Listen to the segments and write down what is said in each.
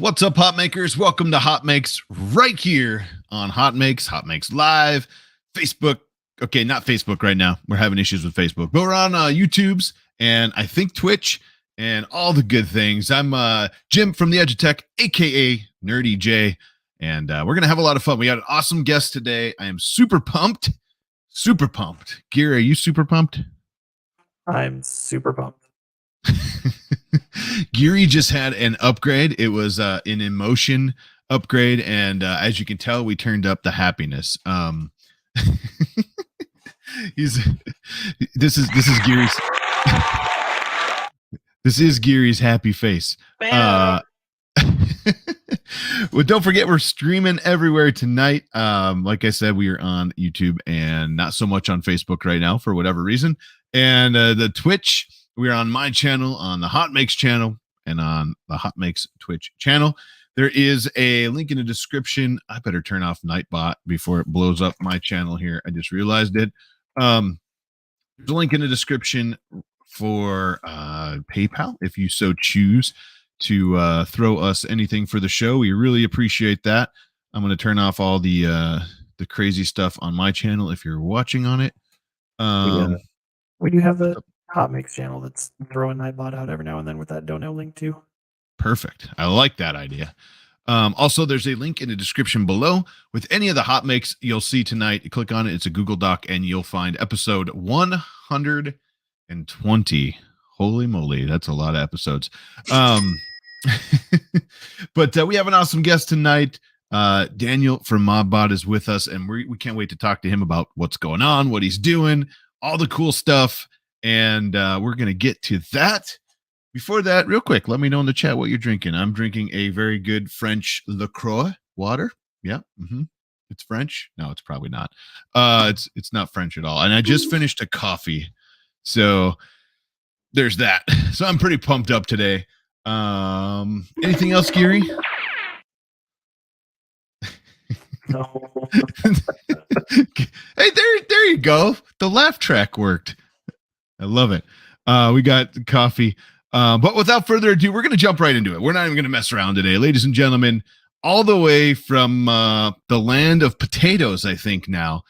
What's up, HotMakers? Welcome to HotMakes right here on HotMakes Live, Facebook. Okay, not Facebook right now. We're having issues with Facebook, but we're on YouTube's and I think Twitch and all the good things. I'm Jim from the Edge of Tech, aka Nerdy J, and we're going to have a lot of fun. We got an awesome guest today. I am super pumped. Super pumped. Gear, are you super pumped? I'm super pumped. Geary just had an upgrade. It was an emotion upgrade, and as you can tell, we turned up the happiness. This is Geary's this is Geary's happy face. Well, don't forget we're streaming everywhere tonight. Like I said, we are on YouTube and not so much on Facebook right now for whatever reason. And the Twitch, we are on my channel, on the HotMakes channel, and on the HotMakes Twitch channel. There is a link in the description. I better turn off Nightbot before it blows up my channel here. I just realized it. There's a link in the description for PayPal if you so choose to throw us anything for the show. We really appreciate that. I'm going to turn off all the crazy stuff on my channel if you're watching on it. We do have the HotMakes channel that's throwing Nightbot out every now and then with that dono link too. Perfect. I like that idea. Also, there's a link in the description below with any of the HotMakes you'll see tonight. You click on it. It's a Google Doc, and you'll find episode 120. Holy moly, that's a lot of episodes. But we have an awesome guest tonight. Daniel from ModBot is with us, and we can't wait to talk to him about what's going on, what he's doing, all the cool stuff, and we're going to get to that. Before that, real quick, let me know in the chat what you're drinking. I'm drinking a very good French LaCroix water. Yeah, it's French. No, it's probably not. It's not French at all. And I just finished a coffee, so there's that. So I'm pretty pumped up today. Anything else, Geary? No. Hey, there you go. The laugh track worked. I love it. We got coffee. But without further ado, we're going to jump right into it. We're not even going to mess around today. Ladies and gentlemen, all the way from the land of potatoes, I think now.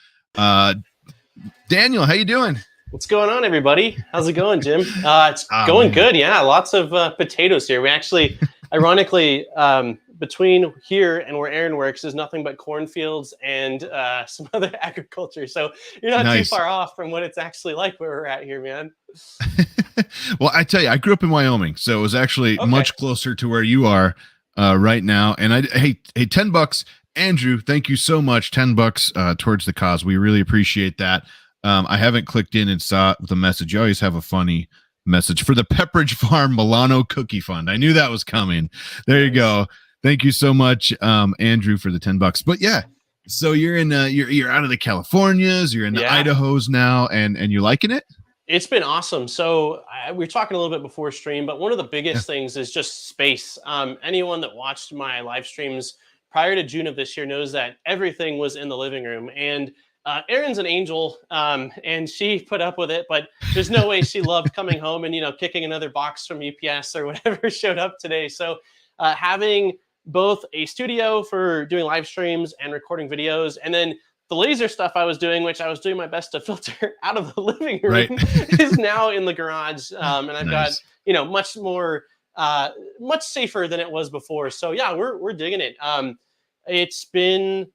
Daniel, how you doing? What's going on, everybody? How's it going, Jim? It's going good. Yeah, lots of potatoes here. We actually, ironically, between here and where Aaron works is nothing but cornfields and some other agriculture. So you're not too far off from what it's actually like where we're at here, man. Well, I tell you, I grew up in Wyoming, so it was actually much closer to where you are right now. And hey, $10, Andrew, thank you so much. $10 towards the cause. We really appreciate that. I haven't clicked in and saw the message. You always have a funny message for the Pepperidge Farm Milano Cookie Fund. I knew that was coming. There you go. Thank you so much, Andrew, for the $10. But yeah, so you're in you're out of the Californias, you're in the Idahos now, and you're liking it? It's been awesome. So we were talking a little bit before stream, but one of the biggest things is just space. Anyone that watched my live streams prior to June of this year knows that everything was in the living room. And Erin's an angel, and she put up with it, but there's no way she loved coming home and, kicking another box from UPS or whatever showed up today. So having both a studio for doing live streams and recording videos, and then the laser stuff I was doing, which I was doing my best to filter out of the living room, is now in the garage. And I've got, much more, much safer than it was before. So yeah, we're digging it. It's been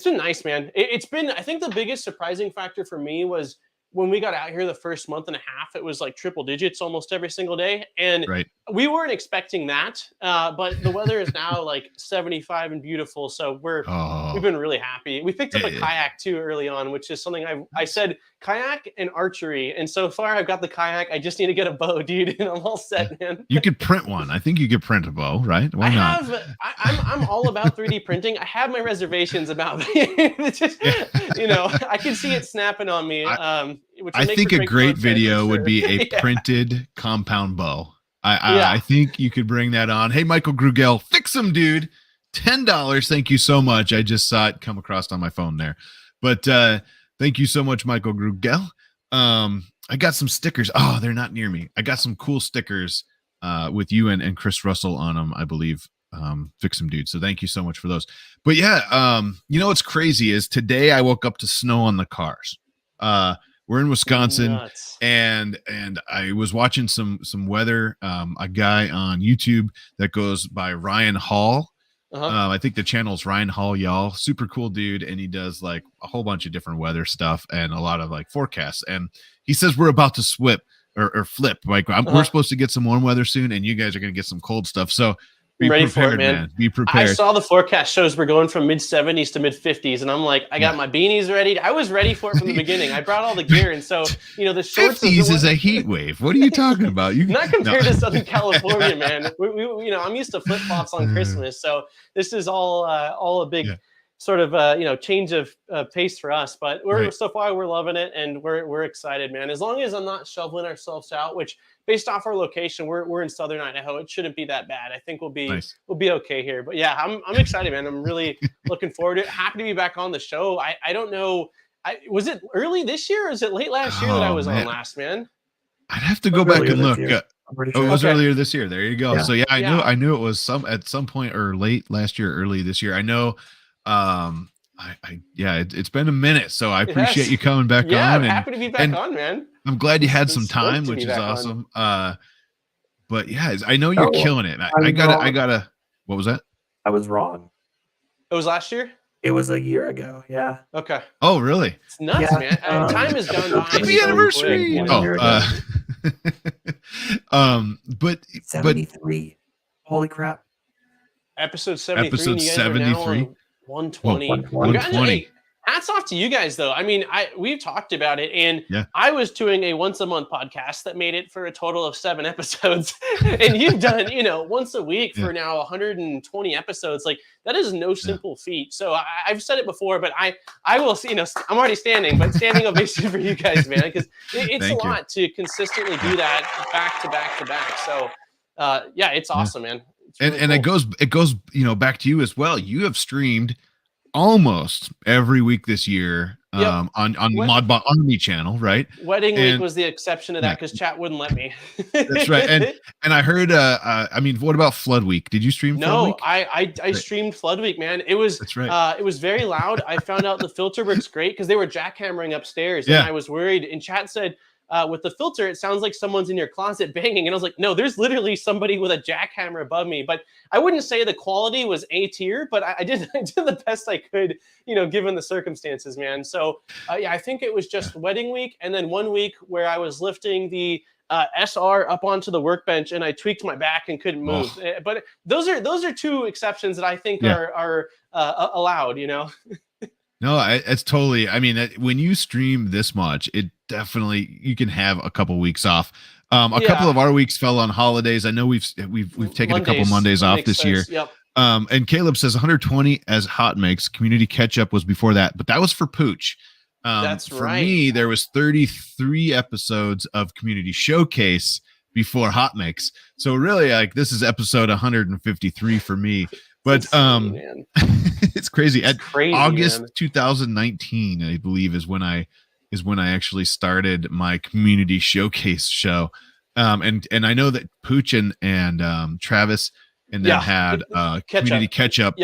nice, man. It's been, I think the biggest surprising factor for me was when we got out here the first month and a half, it was like triple digits almost every single day. And we weren't expecting that. But the weather is now like 75 and beautiful. So we've been really happy. We picked up a kayak too early on, which is something I said kayak and archery. And so far I've got the kayak. I just need to get a bow, dude. And I'm all set, man. You could print one. I think you could print a bow, right? Why not? I'm all about 3D printing. I have my reservations about it. Just, I can see it snapping on me. I think a great video would be a printed compound bow. I think you could bring that on. Hey, Michael Grugel, fix them, dude. $10. Thank you so much. I just saw it come across on my phone there. But thank you so much, Michael Grugel. I got some stickers. Oh, they're not near me. I got some cool stickers with you and Chris Russell on them, I believe. Fix 'em dude. So thank you so much for those. But yeah, you know what's crazy is today I woke up to snow on the cars. We're in Wisconsin, Nuts. and I was watching some weather. A guy on YouTube that goes by Ryan Hall. I think the channel's Ryan Hall, y'all. Super cool dude, and he does like a whole bunch of different weather stuff and a lot of like forecasts. And he says we're about to flip. Like we're supposed to get some warm weather soon, and you guys are gonna get some cold stuff. So be ready prepared, for it, man. Be prepared. I saw the forecast shows we're going from mid 70s to mid 50s, and I'm like, I got my beanies ready. I was ready for it from the beginning. I brought all the gear, and so the shorts 50s is a heat wave. What are you talking about? You not compared to Southern California, man. We I'm used to flip flops on Christmas, so this is all a big sort of change of pace for us. But so far we're loving it, and we're excited, man. As long as I'm not shoveling ourselves out, which based off our location, we're in Southern Idaho. It shouldn't be that bad. I think we'll be okay here. But yeah, I'm excited, man. I'm really looking forward to it. Happy to be back on the show. I don't know. Was it early this year or is it late last year that I was on last, man? I'd have to go back and look. Sure. It was earlier this year. There you go. Yeah. So yeah, I knew it was at some point or late last year, early this year. I know. It's been a minute, so I appreciate you coming back on. I'm happy to be back on, man. I'm glad you had some time, which is awesome. But yeah, I know you're killing it. I gotta. What was that? I was wrong. It was last year. It was a year ago. Yeah. Okay. Oh, really? It's nuts, man. Time has gone by. Happy anniversary! But 73. Holy crap! Episode 73. Episode 73. 120. 120. Hats off to you guys, though. I mean, we've talked about it, and I was doing a once a month podcast that made it for a total of 7 episodes, and you've done, once a week for now 120 episodes. Like that is no simple feat. So I've said it before, but I will see. I'm already standing, but standing ovation for you guys, man, because it's a lot to consistently do that back to back to back. So it's awesome, man. Really and cool. it goes back to you as well. You have streamed almost every week this year on ModBot on the channel, right? Wedding week was the exception to that because chat wouldn't let me. That's right. And I heard what about Flood Week? Did you stream Flood Week? I streamed Flood Week, man. It was it was very loud. I found out the filter works great because they were jackhammering upstairs and I was worried, and chat said with the filter, it sounds like someone's in your closet banging. And I was like, no, there's literally somebody with a jackhammer above me. But I wouldn't say the quality was A tier, but I did the best I could, given the circumstances, man. So I think it was just wedding week. And then 1 week where I was lifting the SR up onto the workbench and I tweaked my back and couldn't move. But those are 2 exceptions that I think are allowed, No, it's totally. I mean, when you stream this much, it definitely you can have a couple weeks off. A couple of our weeks fell on holidays. I know we've taken a couple Mondays off this year. Yep. And Caleb says 120 as HotMakes. Community catch up was before that, but that was for Pooch. That's for right. me, there was 33 episodes of Community Showcase before HotMakes. So really, like this is episode 153 for me. But it's crazy. At August 2019, I believe, is when I actually started my Community Showcase show. And I know that Pooch and Travis and then had Community Catch Up,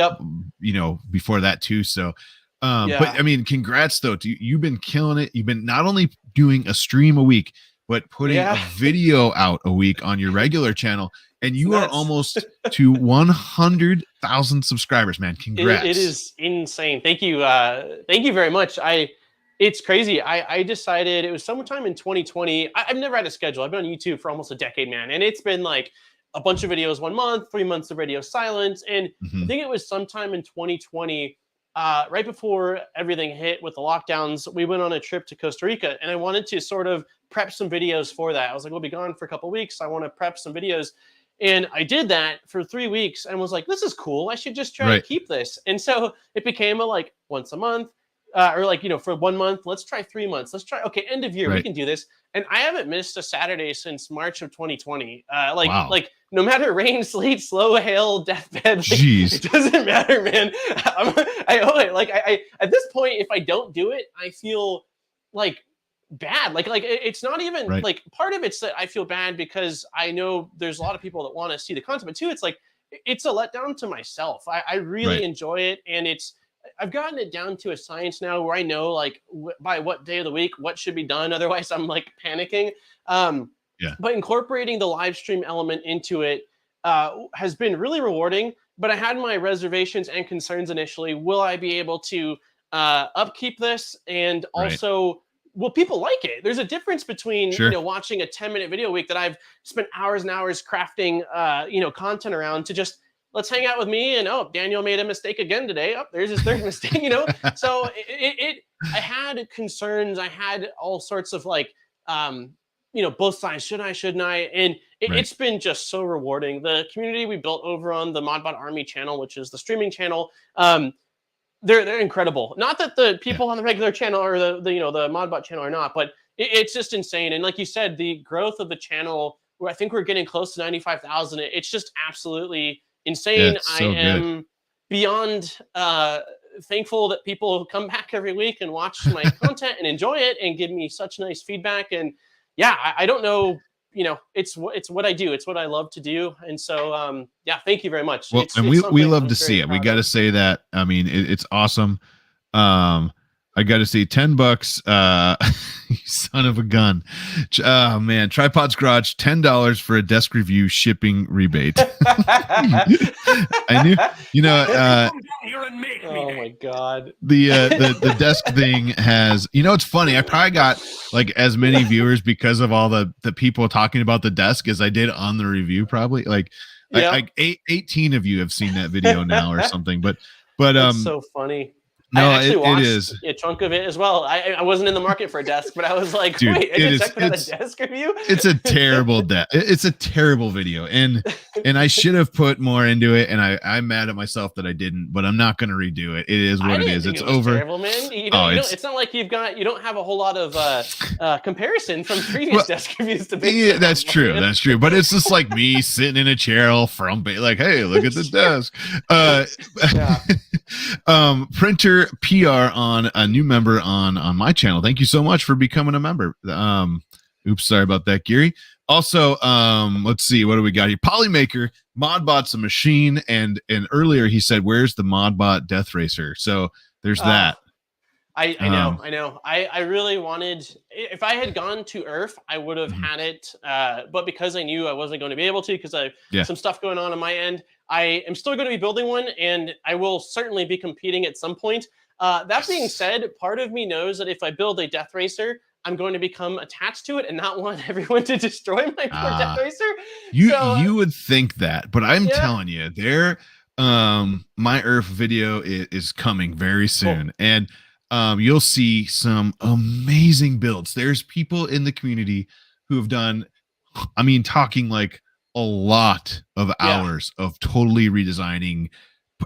before that too. So but I mean, congrats though. You've been killing it. You've been not only doing a stream a week, but putting a video out a week on your regular channel. And you are almost to 100,000 subscribers, man. Congrats. It is insane. Thank you. Thank you very much. It's crazy. I decided it was sometime in 2020. I've never had a schedule. I've been on YouTube for almost a decade, man. And it's been like a bunch of videos 1 month, 3 months of radio silence. And I think it was sometime in 2020, right before everything hit with the lockdowns, we went on a trip to Costa Rica. And I wanted to sort of prep some videos for that. I was like, we'll be gone for a couple of weeks. I want to prep some videos. And I did that for 3 weeks and was like, this is cool. I should just try to keep this. And so it became once a month for 1 month. Let's try 3 months. Let's try. Okay, end of year. We can do this. And I haven't missed a Saturday since March of 2020. No matter rain, sleet, slow, hail, deathbed, it doesn't matter, man. I owe it. I at this point, if I don't do it, I feel bad. It's not even part of it's that I feel bad because I know there's a lot of people that want to see the content, but too, it's it's a letdown to myself. I really Right. enjoy it, and I've gotten it down to a science now where I know like by what day of the week what should be done. Otherwise, I'm like panicking. Yeah. But incorporating the live stream element into it has been really rewarding. But I had my reservations and concerns initially. Will I be able to upkeep this? And Right. also, will people like it? There's a difference between Sure. watching a 10-minute video a week that I've spent hours and hours crafting content around to just let's hang out with me and Daniel made a mistake again today. Oh, there's his third mistake. So I had concerns. I had all sorts of like both sides. Should I? Shouldn't I? And Right. it's been just so rewarding. The community we built over on the ModBot Army channel, which is the streaming channel, they're incredible. Not that the people on the regular channel or the ModBot channel are not, but it's just insane. And like you said, the growth of the channel, where I think we're getting close to 95,000. It's just absolutely insane. It's so I am beyond thankful that people come back every week and watch my content and enjoy it and give me such nice feedback. And yeah, I don't know. It's what I do. It's what I love to do. And so, thank you very much. Well, and we love to see it. We got to say that. I mean, it's awesome. I got to say $10. You son of a gun. Oh man, Tripod's Garage, $10 for a desk review shipping rebate. I knew, oh my God. The desk thing has, it's funny. I probably got like as many viewers because of all the people talking about the desk as I did on the review, probably like 18 of you have seen that video now or something, but That's so funny. No, I actually watched it is a chunk of it as well. I wasn't in the market for a desk, but I was like, dude, wait, I didn't check for a desk review. It's a terrible it's a terrible video, and I should have put more into it, and I'm mad at myself that I didn't, but I'm not going to redo it. It is what it is. It's over. Terrible, man. It's not like you don't have a whole lot of comparison from previous desk reviews to base. Yeah, that's true. That's true. But it's just like me sitting in a chair all frumpy, like, hey, look at the desk. Printer PR on a new member on my channel. Thank you so much for becoming a member. Oops, sorry about that, Gary. Also, let's see, what do we got here? Polymaker, ModBot's a machine, and earlier he said, where's the ModBot Death Racer? So there's that. I know. I really wanted, if I had gone to Earth, I would have had it. But because I knew I wasn't going to be able to, because I have some stuff going on my end, I am still going to be building one, and I will certainly be competing at some point. That being said, part of me knows that if I build a Death Racer, I'm going to become attached to it and not want everyone to destroy my poor Death Racer. You would think that, but I'm telling you, my Earth video is coming very soon, and you'll see some amazing builds. There's people in the community who have done, I mean, talking like a lot of hours of totally redesigning,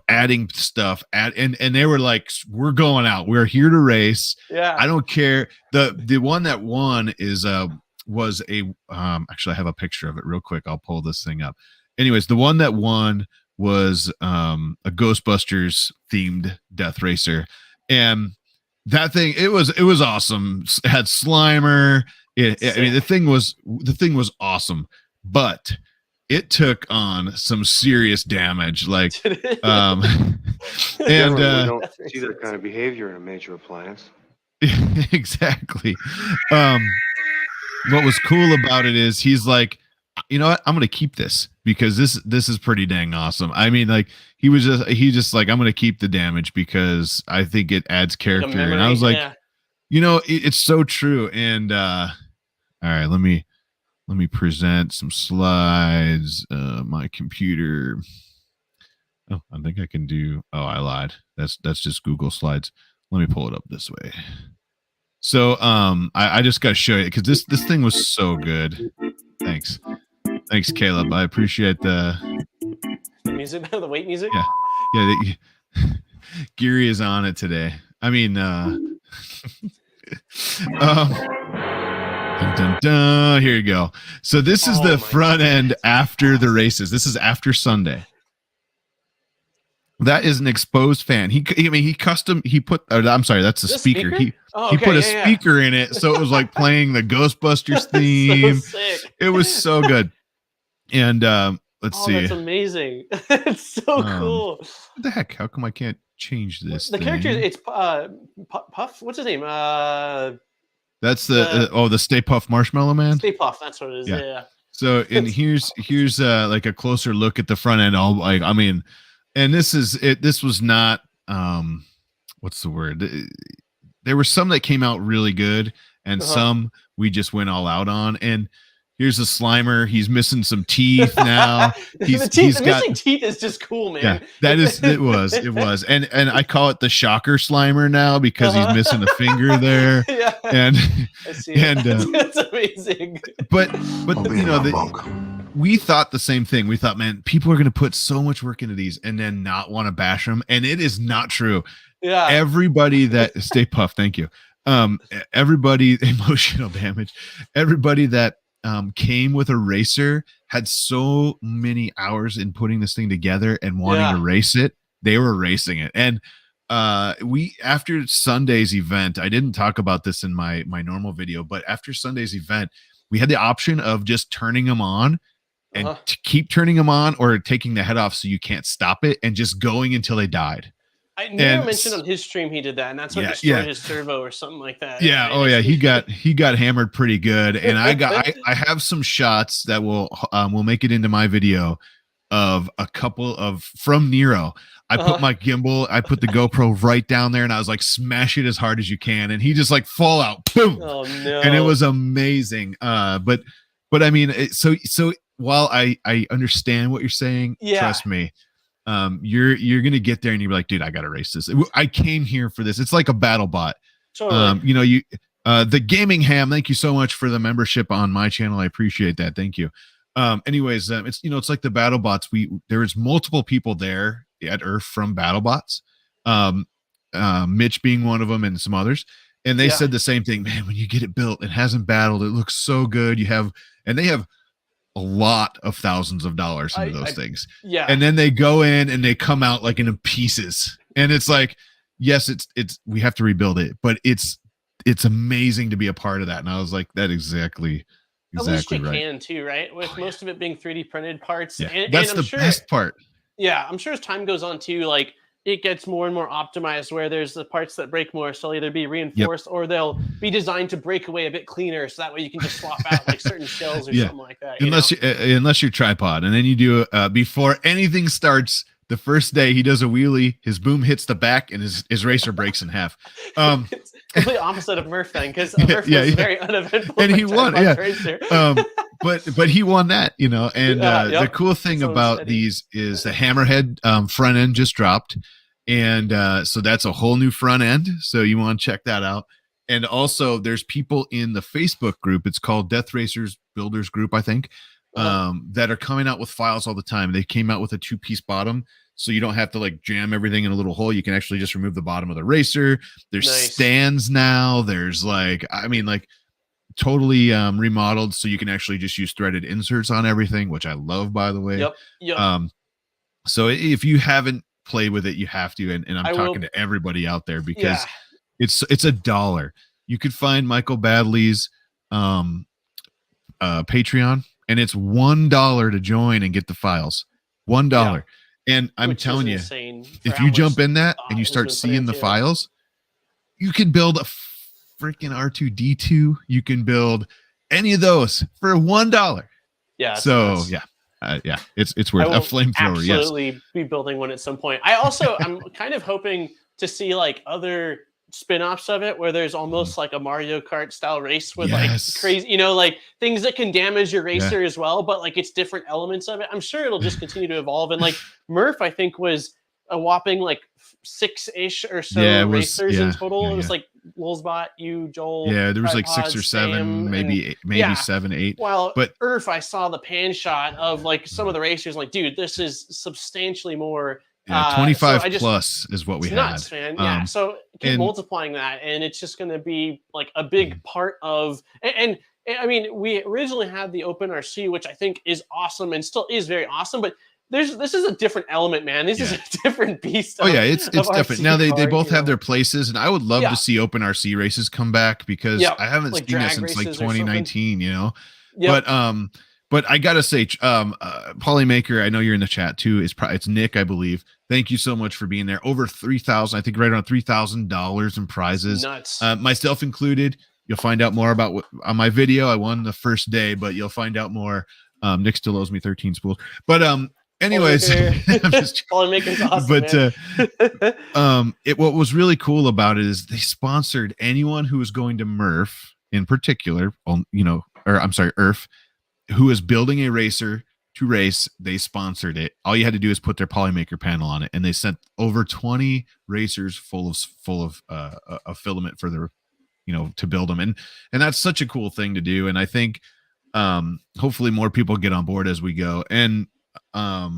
adding stuff, and they were like, we're going out, we're here to race. I don't care. The one that won was actually, I have a picture of it real quick. I'll pull this thing up. Anyways, the one that won was a Ghostbusters themed Death Racer, and that thing, it was awesome. It had Slimer. I mean, the thing was awesome, but it took on some serious damage. Like, and we don't see that kind of behavior in a major appliance. Exactly. What was cool about it is he's like, you know what? I'm gonna keep this because this is pretty dang awesome. I mean, like he just like, I'm gonna keep the damage because I think it adds character. And I was like, it's so true. And all right, let me present some slides. My computer. Oh, I think I can do. Oh, I lied. That's just Google Slides. Let me pull it up this way. So I just got to show you because this thing was so good. Thanks, Caleb. I appreciate the music, the weight music. Yeah. Gary is on it today. I mean, dun, dun, dun. Here you go. So this is the front end after the races. This is after Sunday. That is an exposed fan. He put. I'm sorry, that's a speaker. He put a speaker in it, so it was like playing the Ghostbusters theme. So sick. It was so good. And let's Oh, see. that's amazing. It's so cool. What the heck? How come I can't change this? The character, it's Puff. What's his name? That's the Stay Puft Marshmallow Man. Stay Puft. That's what it is. Yeah. So, and here's like a closer look at the front end. I mean, and this is it. This was not what's the word? There were some that came out really good, and some we just went all out on. And here's a Slimer. He's missing some teeth now. The missing teeth is just cool, man. Yeah, it was. And I call it the shocker Slimer now because he's missing a finger there. Yeah. And I see that's amazing. But we thought the same thing. We thought, man, people are going to put so much work into these and then not want to bash them. And it is not true. Yeah. Everybody that Stay Puft, thank you. Everybody emotional damage. Everybody that came with a racer had so many hours in putting this thing together and wanting to race it. They were racing it. And we, after Sunday's event, I didn't talk about this in my normal video, but after Sunday's event, we had the option of just turning them on and to keep turning them on or taking the head off so you can't stop it and just going until they died. I never mentioned on his stream he did that, and that's what destroyed his servo or something like that. Yeah. Oh yeah. He got hammered pretty good, and I have some shots that will make it into my video of a couple of from Nero. I put my gimbal, I put the GoPro right down there, and I was like, smash it as hard as you can, and he just like fall out, boom. Oh no! And it was amazing. But I mean, so while I understand what you're saying, trust me. You're gonna get there and you're like, dude, I gotta race this. I came here for this. It's like a battle bot. Totally. The gaming ham, thank you so much for the membership on my channel. I appreciate that. Thank you. Anyways, it's like the battle bots. There was multiple people there at Earth from battle bots, Mitch being one of them and some others, and they said the same thing. Man, when you get it built, it hasn't battled, it looks so good. They have a lot of thousands of dollars into those things. Yeah. And then they go in and they come out like in pieces. And it's like, yes, we have to rebuild it, but it's amazing to be a part of that. And I was like, that exactly At least you right. can too, right? With most of it being 3D printed parts. Yeah. And That's I'm the best part. Yeah. I'm sure as time goes on too, like it gets more and more optimized where there's the parts that break more. So they'll either be reinforced or they'll be designed to break away a bit cleaner. So that way you can just swap out like certain shells or something like that. Unless you're tripod. And then you do before anything starts, the first day he does a wheelie, his boom hits the back and his racer breaks in half. It's completely opposite of Murph then, because Murph was very uneventful. And he won, but he won that, and the cool thing about these is the hammerhead front end just dropped. And so that's a whole new front end. So you want to check that out. And also there's people in the Facebook group. It's called Death Racers Builders Group, I think, that are coming out with files all the time. They came out with a 2-piece bottom. So you don't have to like jam everything in a little hole. You can actually just remove the bottom of the racer. There's stands now. There's totally remodeled. So you can actually just use threaded inserts on everything, which I love, by the way. Yep. So if you haven't played with it, you have to. And I'm talking to everybody out there because it's $1. You could find Michael Badley's Patreon, and it's $1 to join and get the files. $1. Yeah. And I'm telling you, if you jump in that and you start seeing the files, you can build a freaking R2D2. You can build any of those for $1. Yeah. So it's worth a flamethrower. Absolutely be building one at some point. I'm kind of hoping to see like other spin-offs of it where there's almost like a Mario Kart style race with like crazy, like things that can damage your racer as well, but like it's different elements of it. I'm sure it'll just continue to evolve. And like Murph, I think, was a whopping like 6-ish or so racers in total. It was like Lulzbot, you, Joel. Yeah, there was like 6 or 7, maybe 7, 8. While Earth, I saw the pan shot of like some of the racers. Like, dude, this is substantially more. 25 plus is what we had. Nuts, man. Yeah. So keep multiplying that, and it's just going to be like a big part of. And I mean, we originally had the Open RC, which I think is awesome and still is very awesome, but. This is a different element, man. This is a different beast. It's different. Now they both have their places, and I would love to see Open RC races come back because I haven't seen that since like 2019. But But I gotta say, Polymaker, I know you're in the chat too. It's Nick, I believe. Thank you so much for being there. Over 3,000, I think, right around $3,000 in prizes. Nuts. Myself included. You'll find out more about what on my video. I won the first day, but you'll find out more. Nick still owes me 13 spools. But anyways, Polymaker's awesome. But what was really cool about it is they sponsored anyone who was going to Murph in particular, Earth, who is building a racer to race. They sponsored it. All you had to do is put their Polymaker panel on it, and they sent over 20 racers full of a filament for their, to build them. And that's such a cool thing to do. And I think hopefully more people get on board as we go. And I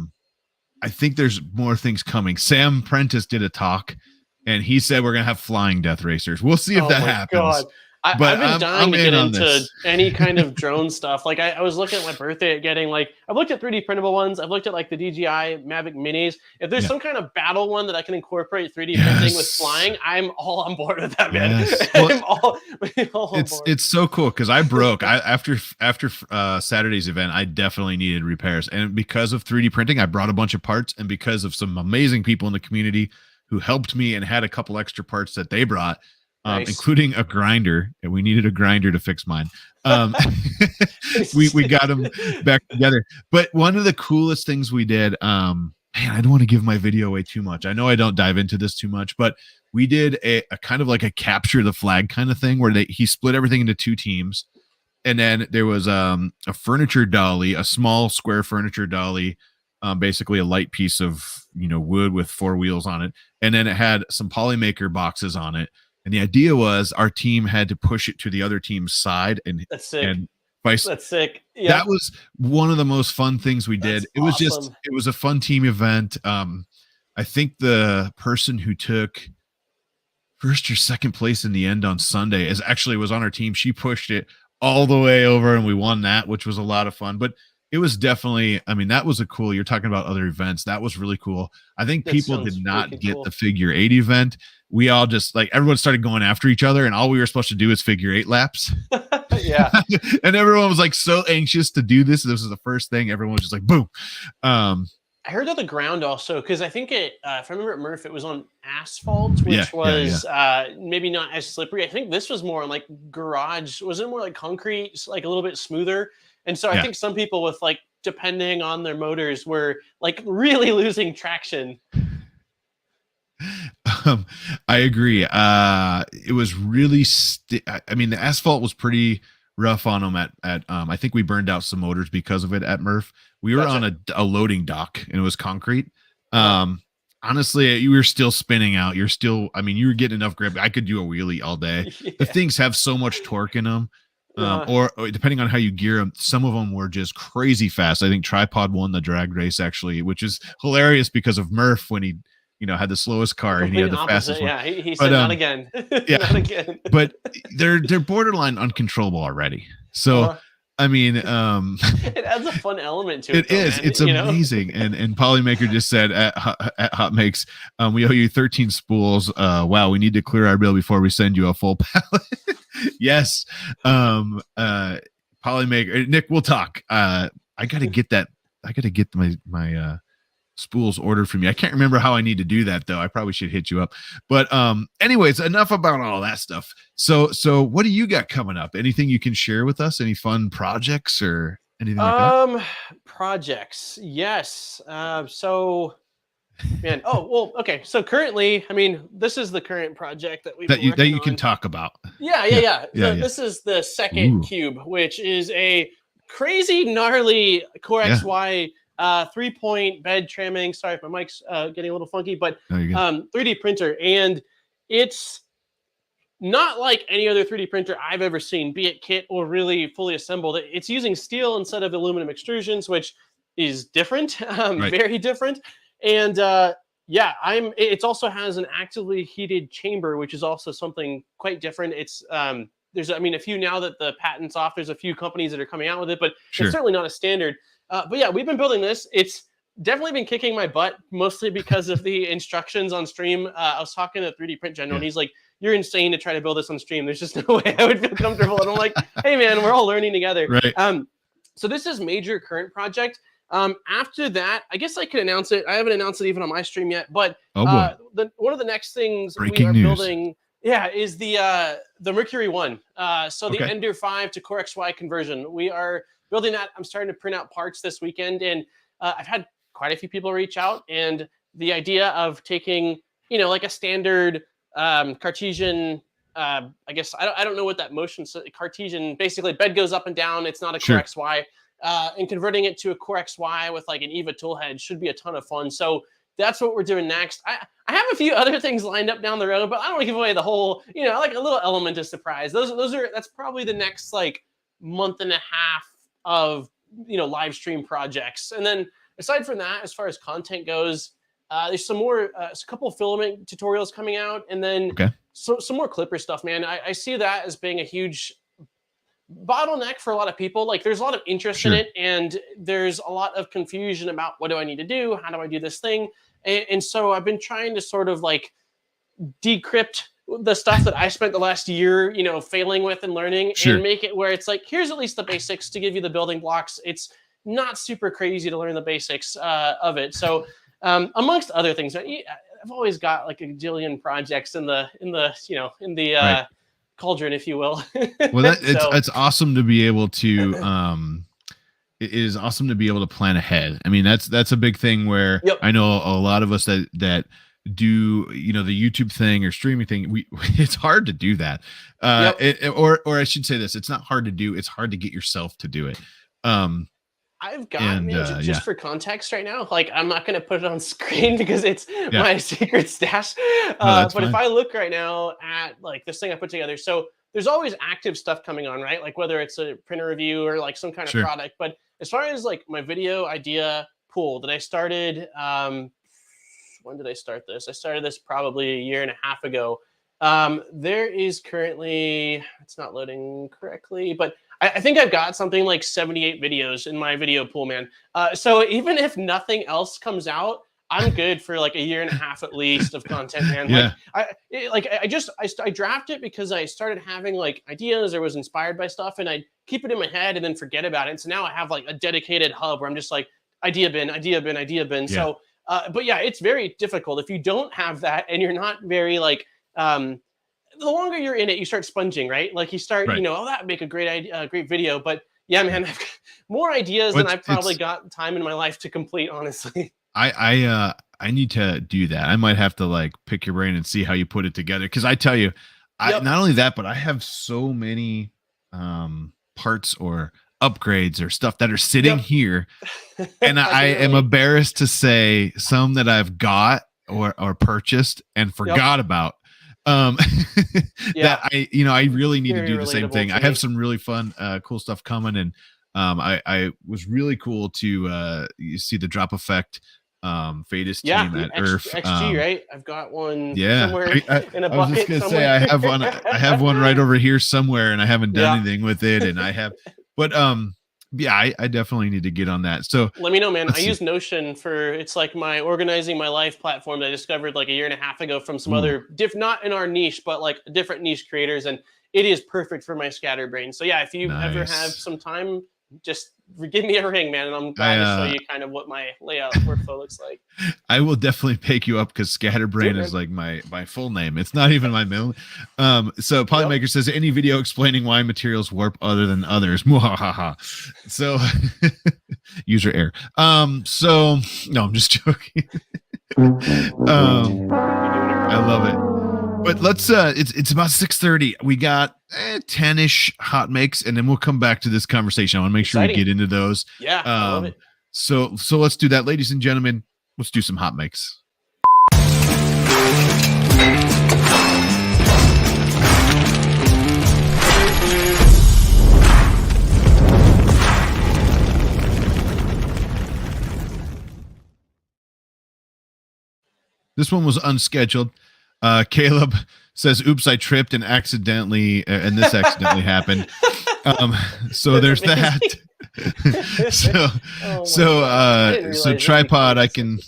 think there's more things coming. Sam Prentice did a talk, and he said we're gonna have flying death racers. We'll see if that happens. God. I've been dying to get into any kind of drone stuff. Like I was looking at my birthday at getting I've looked at 3D printable ones. I've looked at the DJI Mavic Minis. If there's some kind of battle one that I can incorporate 3D printing with flying, I'm all on board with that, man. Yes. I'm all on board. It's so cool because I broke. After Saturday's event, I definitely needed repairs, and because of 3D printing, I brought a bunch of parts, and because of some amazing people in the community who helped me and had a couple extra parts that they brought. Nice. Including a grinder, and we needed a grinder to fix mine. We got them back together. But one of the coolest things we did, man, I don't want to give my video away too much. I know I don't dive into this too much, but we did a kind of like a capture the flag kind of thing where he split everything into 2 teams, and then there was a furniture dolly, a small square furniture dolly, basically a light piece of wood with 4 wheels on it, and then it had some Polymaker boxes on it. And the idea was our team had to push it to the other team's side, and that's sick. And vice. That's sick. Yeah. That was one of the most fun things we did. It was awesome. It was a fun team event. I think the person who took first or second place in the end on Sunday was on our team. She pushed it all the way over, and we won that, which was a lot of fun. But it was definitely, that was you're talking about other events. That was really cool. I think people did not get the figure 8 event. We all just everyone started going after each other, and all we were supposed to do is figure 8 laps. Yeah. And everyone was so anxious to do this. This was the first thing. Everyone was just like, boom. I heard on the ground also, because I think if I remember at Murph, it was on asphalt, which was maybe not as slippery. I think this was more on garage. Was it more like concrete, a little bit smoother? And so I think some people with depending on their motors were really losing traction. I agree. It was really, the asphalt was pretty rough on them at I think we burned out some motors because of it at Murph. We were on a loading dock, and it was concrete. Honestly, you were still spinning out. You're still, you were getting enough grip. I could do a wheelie all day. Yeah. The things have so much torque in them. Or depending on how you gear them, some of them were just crazy fast. I think Tripod won the drag race actually, which is hilarious because of Murph when he, had the slowest car and he had the fastest one. Yeah, he said not again. Yeah, not again. But they're borderline uncontrollable already. So it adds a fun element to it. It is. It's amazing. And Polymaker just said at HotMakes, we owe you 13 spools. Wow, we need to clear our bill before we send you a full pallet. Yes. Polymaker, Nick, we'll talk. I gotta get that. I gotta get my spools ordered from you. I can't remember how I need to do that though. I probably should hit you up. But anyways, enough about all that stuff. So what do you got coming up? Anything you can share with us? Any fun projects or anything like that? Projects. Yes. So okay. So currently, this is the current project that you can talk about. Yeah. This is the second cube, which is a crazy gnarly Core XY 3-point bed trimming. Sorry if my mic's getting a little funky, but 3D printer, and it's not like any other 3D printer I've ever seen, be it kit or really fully assembled. It's using steel instead of aluminum extrusions, which is different, very different. And it also has an actively heated chamber, which is also something quite different. It's there's a few now that the patent's off. There's a few companies that are coming out with it, but it's certainly not a standard. But yeah, we've been building this. It's definitely been kicking my butt, mostly because of the instructions on stream. I was talking to 3D Print General, and he's like, "You're insane to try to build this on stream. There's just no way I would feel comfortable." And I'm like, "Hey man, we're all learning together." Right. So this is major current project. After that, I guess I can announce it. I haven't announced it even on my stream yet, but one of the next things Breaking we are news. building, is the Mercury One. So the Ender 5 to Core XY conversion. We are building that. I'm starting to print out parts this weekend, and I've had quite a few people reach out, and the idea of taking, like a standard Cartesian, I guess I don't know what that motion, so Cartesian, basically bed goes up and down. It's not a Core XY. And converting it to a Core XY with like an EVA toolhead should be a ton of fun. So that's what we're doing next. I have a few other things lined up down the road, but I don't want to give away the whole, like a little element of surprise. That's probably the next like month and a half of, live stream projects. And then aside from that, as far as content goes, there's some more, a couple of filament tutorials coming out, and then some more Clipper stuff, man. I see that as being a huge bottleneck for a lot of people. Like there's a lot of interest in it, and there's a lot of confusion about what do I need to do? How do I do this thing? And so I've been trying to sort of like decrypt the stuff that I spent the last year, failing with and learning, and make it where it's like, here's at least the basics to give you the building blocks. It's not super crazy to learn the basics of it. So amongst other things, I've always got like a jillion projects in the cauldron, if you will. Well, it's awesome to be able to it is awesome to be able to plan ahead. I mean, that's a big thing where I know a lot of us that do, the YouTube thing or streaming thing, it's hard to do that. Or I should say this, it's not hard to do, it's hard to get yourself to do it. I've got just for context right now, like I'm not going to put it on screen because it's my secret stash. But fine. If I look right now at like this thing I put together, so there's always active stuff coming on, right? Like whether it's a printer review or like some kind of product. But as far as like my video idea pool that I started, when did I start this? I started this probably a year and a half ago. There is currently, it's not loading correctly, but I think I've got something like 78 videos in my video pool, man. So even if nothing else comes out, I'm good for like a year and a half at least of content, man. I draft it because I started having like ideas or was inspired by stuff, and I keep it in my head and then forget about it. And so now I have like a dedicated hub where I'm just like idea bin. So, but yeah, it's very difficult if you don't have that and you're not very like, the longer you're in it, you start sponging, right? Like you start, that would make a great idea, great video. But yeah, man, I've got more ideas than I've probably got time in my life to complete, honestly. I need to do that. I might have to like pick your brain and see how you put it together. Because I tell you, not only that, but I have so many parts or upgrades or stuff that are sitting here, and I am embarrassed to say some that I've got or purchased and forgot about. That I really need to do the same thing. I have some really fun, cool stuff coming, and I was really cool to you see the drop effect Fadus team at XG, right? I've got one somewhere in a bucket. I was just gonna say I have one right over here somewhere, and I haven't done anything with it, and I have, but I definitely need to get on that. So let me know, man. I use Notion it's like my organizing my life platform that I discovered like a year and a half ago from some other not in our niche, but like different niche creators. And it is perfect for my scatterbrain. So yeah, if you ever have some time, just give me a ring, man. And I'm glad to show you kind of what my layout workflow looks like. I will definitely pick you up because Scatterbrain is like my full name. It's not even my middle. So Polymaker says any video explaining why materials warp other than others. So user error. So no, I'm just joking. I love it. But let's it's about 6:30. We got 10-ish hot makes, and then we'll come back to this conversation. I want to make sure we get into those. Yeah, I love it. So let's do that, ladies and gentlemen. Let's do some hot makes. This one was unscheduled. Caleb says, oops, I tripped and accidentally, and this accidentally happened. So there's that. So tripod, I can,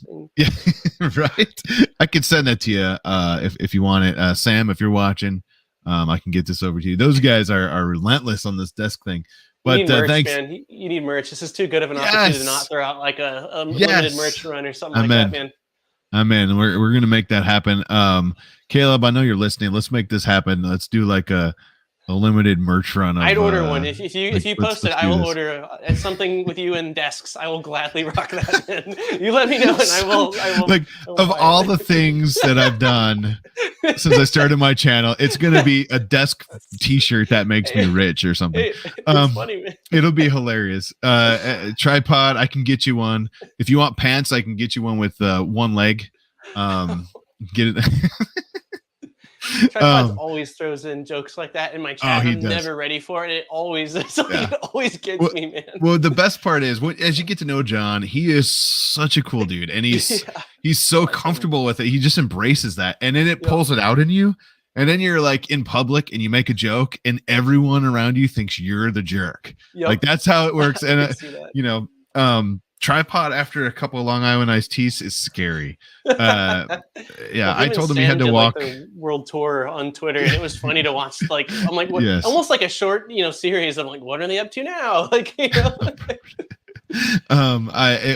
right. I can send that to you if you want it. Sam, if you're watching, I can get this over to you. Those guys are relentless on this desk thing. But you need merch, thanks. man. You need merch. This is too good of an opportunity to not throw out like a limited merch run or something like that, man. Amen. We're gonna make that happen. Caleb, I know you're listening. Let's make this happen. Let's do like a limited merch run. I'd order one if you post it. I will order something with you and desks. I will gladly rock that. Man. You let me know, and I will. Like of all the things that I've done since I started my channel, it's gonna be a desk T-shirt that makes me rich or something. It's funny, man. It'll be hilarious. Tripod, I can get you one. If you want pants, I can get you one with one leg. Get it. Tripod always throws in jokes like that in my chat. I'm never ready for it. It always gets me, man. Well, the best part is as you get to know John, he is such a cool dude, and he's so comfortable with it. He just embraces that, and then it pulls it out in you, and then you're like in public and you make a joke, and everyone around you thinks you're the jerk. Like that's how it works. And Tripod after a couple of Long Island iced teas is scary. I told him he had to walk the world tour on Twitter, and it was funny to watch. Like I'm like, what, almost like a short, series. I'm like, what are they up to now? Like, it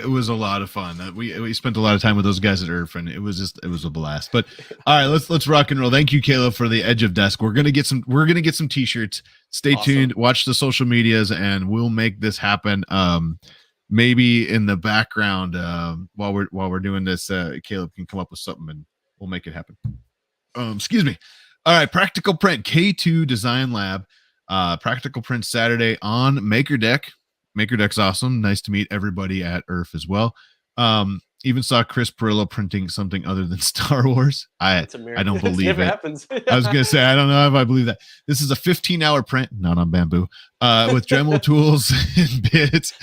was a lot of fun. We spent a lot of time with those guys at IRF, and it was a blast. But all right, let's rock and roll. Thank you, Caleb, for the Edge of Desk. We're gonna get some t-shirts. Stay tuned. Watch the social medias, and we'll make this happen. Maybe in the background while we're doing this, Caleb can come up with something and we'll make it happen. Excuse me. All right, Practical Print K2 Design Lab, Practical Print Saturday on MakerDeck. MakerDeck's awesome. Nice to meet everybody at IRF as well. Even saw Chris Perillo printing something other than Star Wars. I don't believe it. Happens. I was gonna say I don't know if I believe that. This is a 15-hour print, not on bamboo, with Dremel tools and bits.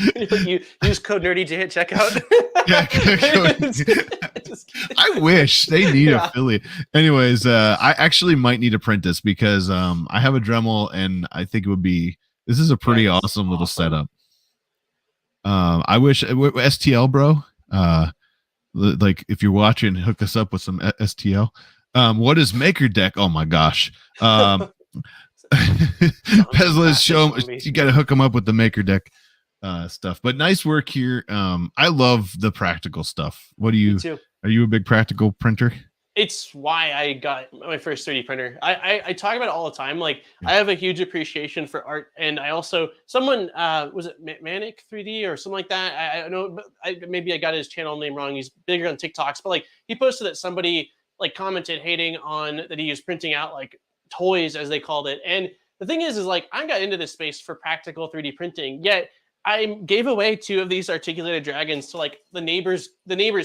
You use code NERDY at checkout. I wish they need affiliate. Anyways, I actually might need to print this because I have a Dremel and I think it would be. This is a pretty awesome little setup. I wish STL, bro. Like if you're watching, hook us up with some STL. What is MakerDeck? Oh my gosh. Pezla's show, you got to hook them up with the MakerDeck stuff. But nice work here. I love the practical stuff. Are you a big practical printer? It's why I got my first 3D printer. I talk about it all the time. Like I have a huge appreciation for art, and I also was it Manic 3D or something like that. I don't know, but maybe I got his channel name wrong. He's bigger on TikToks, but like he posted that somebody like commented hating on that he was printing out like toys as they called it. And the thing is like I got into this space for practical 3D printing, yet I gave away 2 of these articulated dragons to like the neighbors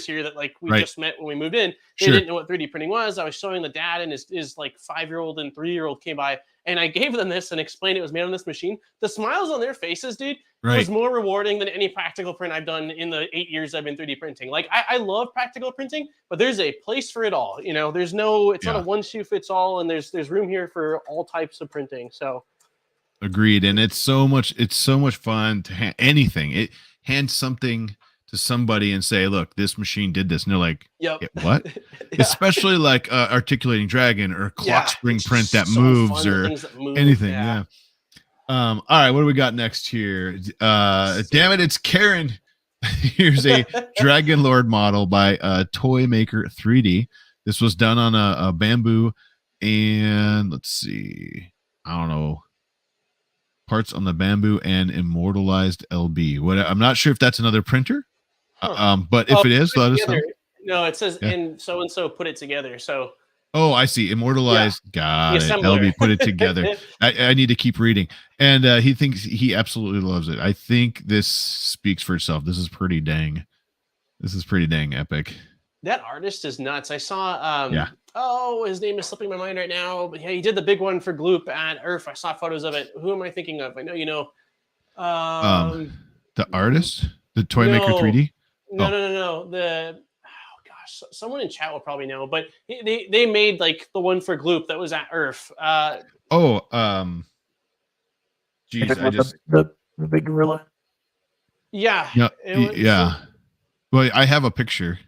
here that like we just met when we moved in. They didn't know what 3D printing was. I was showing the dad and his like 5-year-old and 3-year-old came by, and I gave them this and explained it was made on this machine. The smiles on their faces, dude, was more rewarding than any practical print I've done in the 8 years I've been 3D printing. Like I love practical printing, but there's a place for it all. It's not a one shoe fits all, and there's room here for all types of printing. So agreed. And it's so much fun to hand something to somebody and say, look, this machine did this, and they're like, what? Especially like articulating dragon or clock spring print that moves or anything. All right, what do we got next here? Damn it, it's Karen. Here's a Dragon Lord model by Toy Maker 3D. This was done on a bamboo, and let's see, I don't know, parts on the bamboo and immortalized LB. I'm not sure if that's another printer, but if it is, let us know. No, it says and so put it together. So I see, immortalized. Got it. LB put it together. I need to keep reading, and he absolutely loves it. I think this speaks for itself. This is pretty dang epic. That artist is nuts. I saw his name is slipping my mind right now, but he did the big one for Gloop at IRF. I saw photos of it. Who am I thinking of? I know you know. The artist, the Toy Maker 3D. No. Someone in chat will probably know, but they made like the one for Gloop that was at IRF. The big gorilla. Yeah. Well, I have a picture.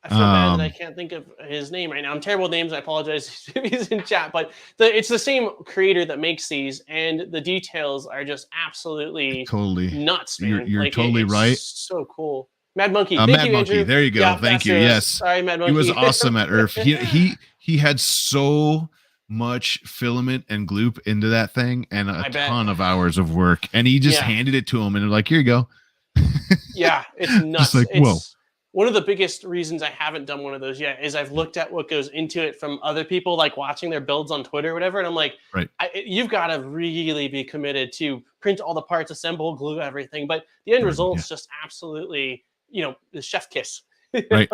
I feel bad that I can't think of his name right now. I'm terrible with names. I apologize if he's in chat, but it's the same creator that makes these, and the details are just absolutely totally nuts, man. You're like, totally it's right. so cool. Mad Monkey. Thank Mad you, Monkey. Andrew. There you go. Yeah, Thank you. fastest. Yes. Sorry, Mad Monkey. He was awesome at Earth. He had so much filament and gloop into that thing and a ton of hours of work, and he just handed it to him and like, here you go. Yeah, it's nuts. Just like, it's whoa. One of the biggest reasons I haven't done one of those yet is I've looked at what goes into it from other people, like watching their builds on Twitter or whatever. And I'm like, right. You've got to really be committed to print all the parts, assemble, glue everything. But the end result's just absolutely, the chef kiss. Right.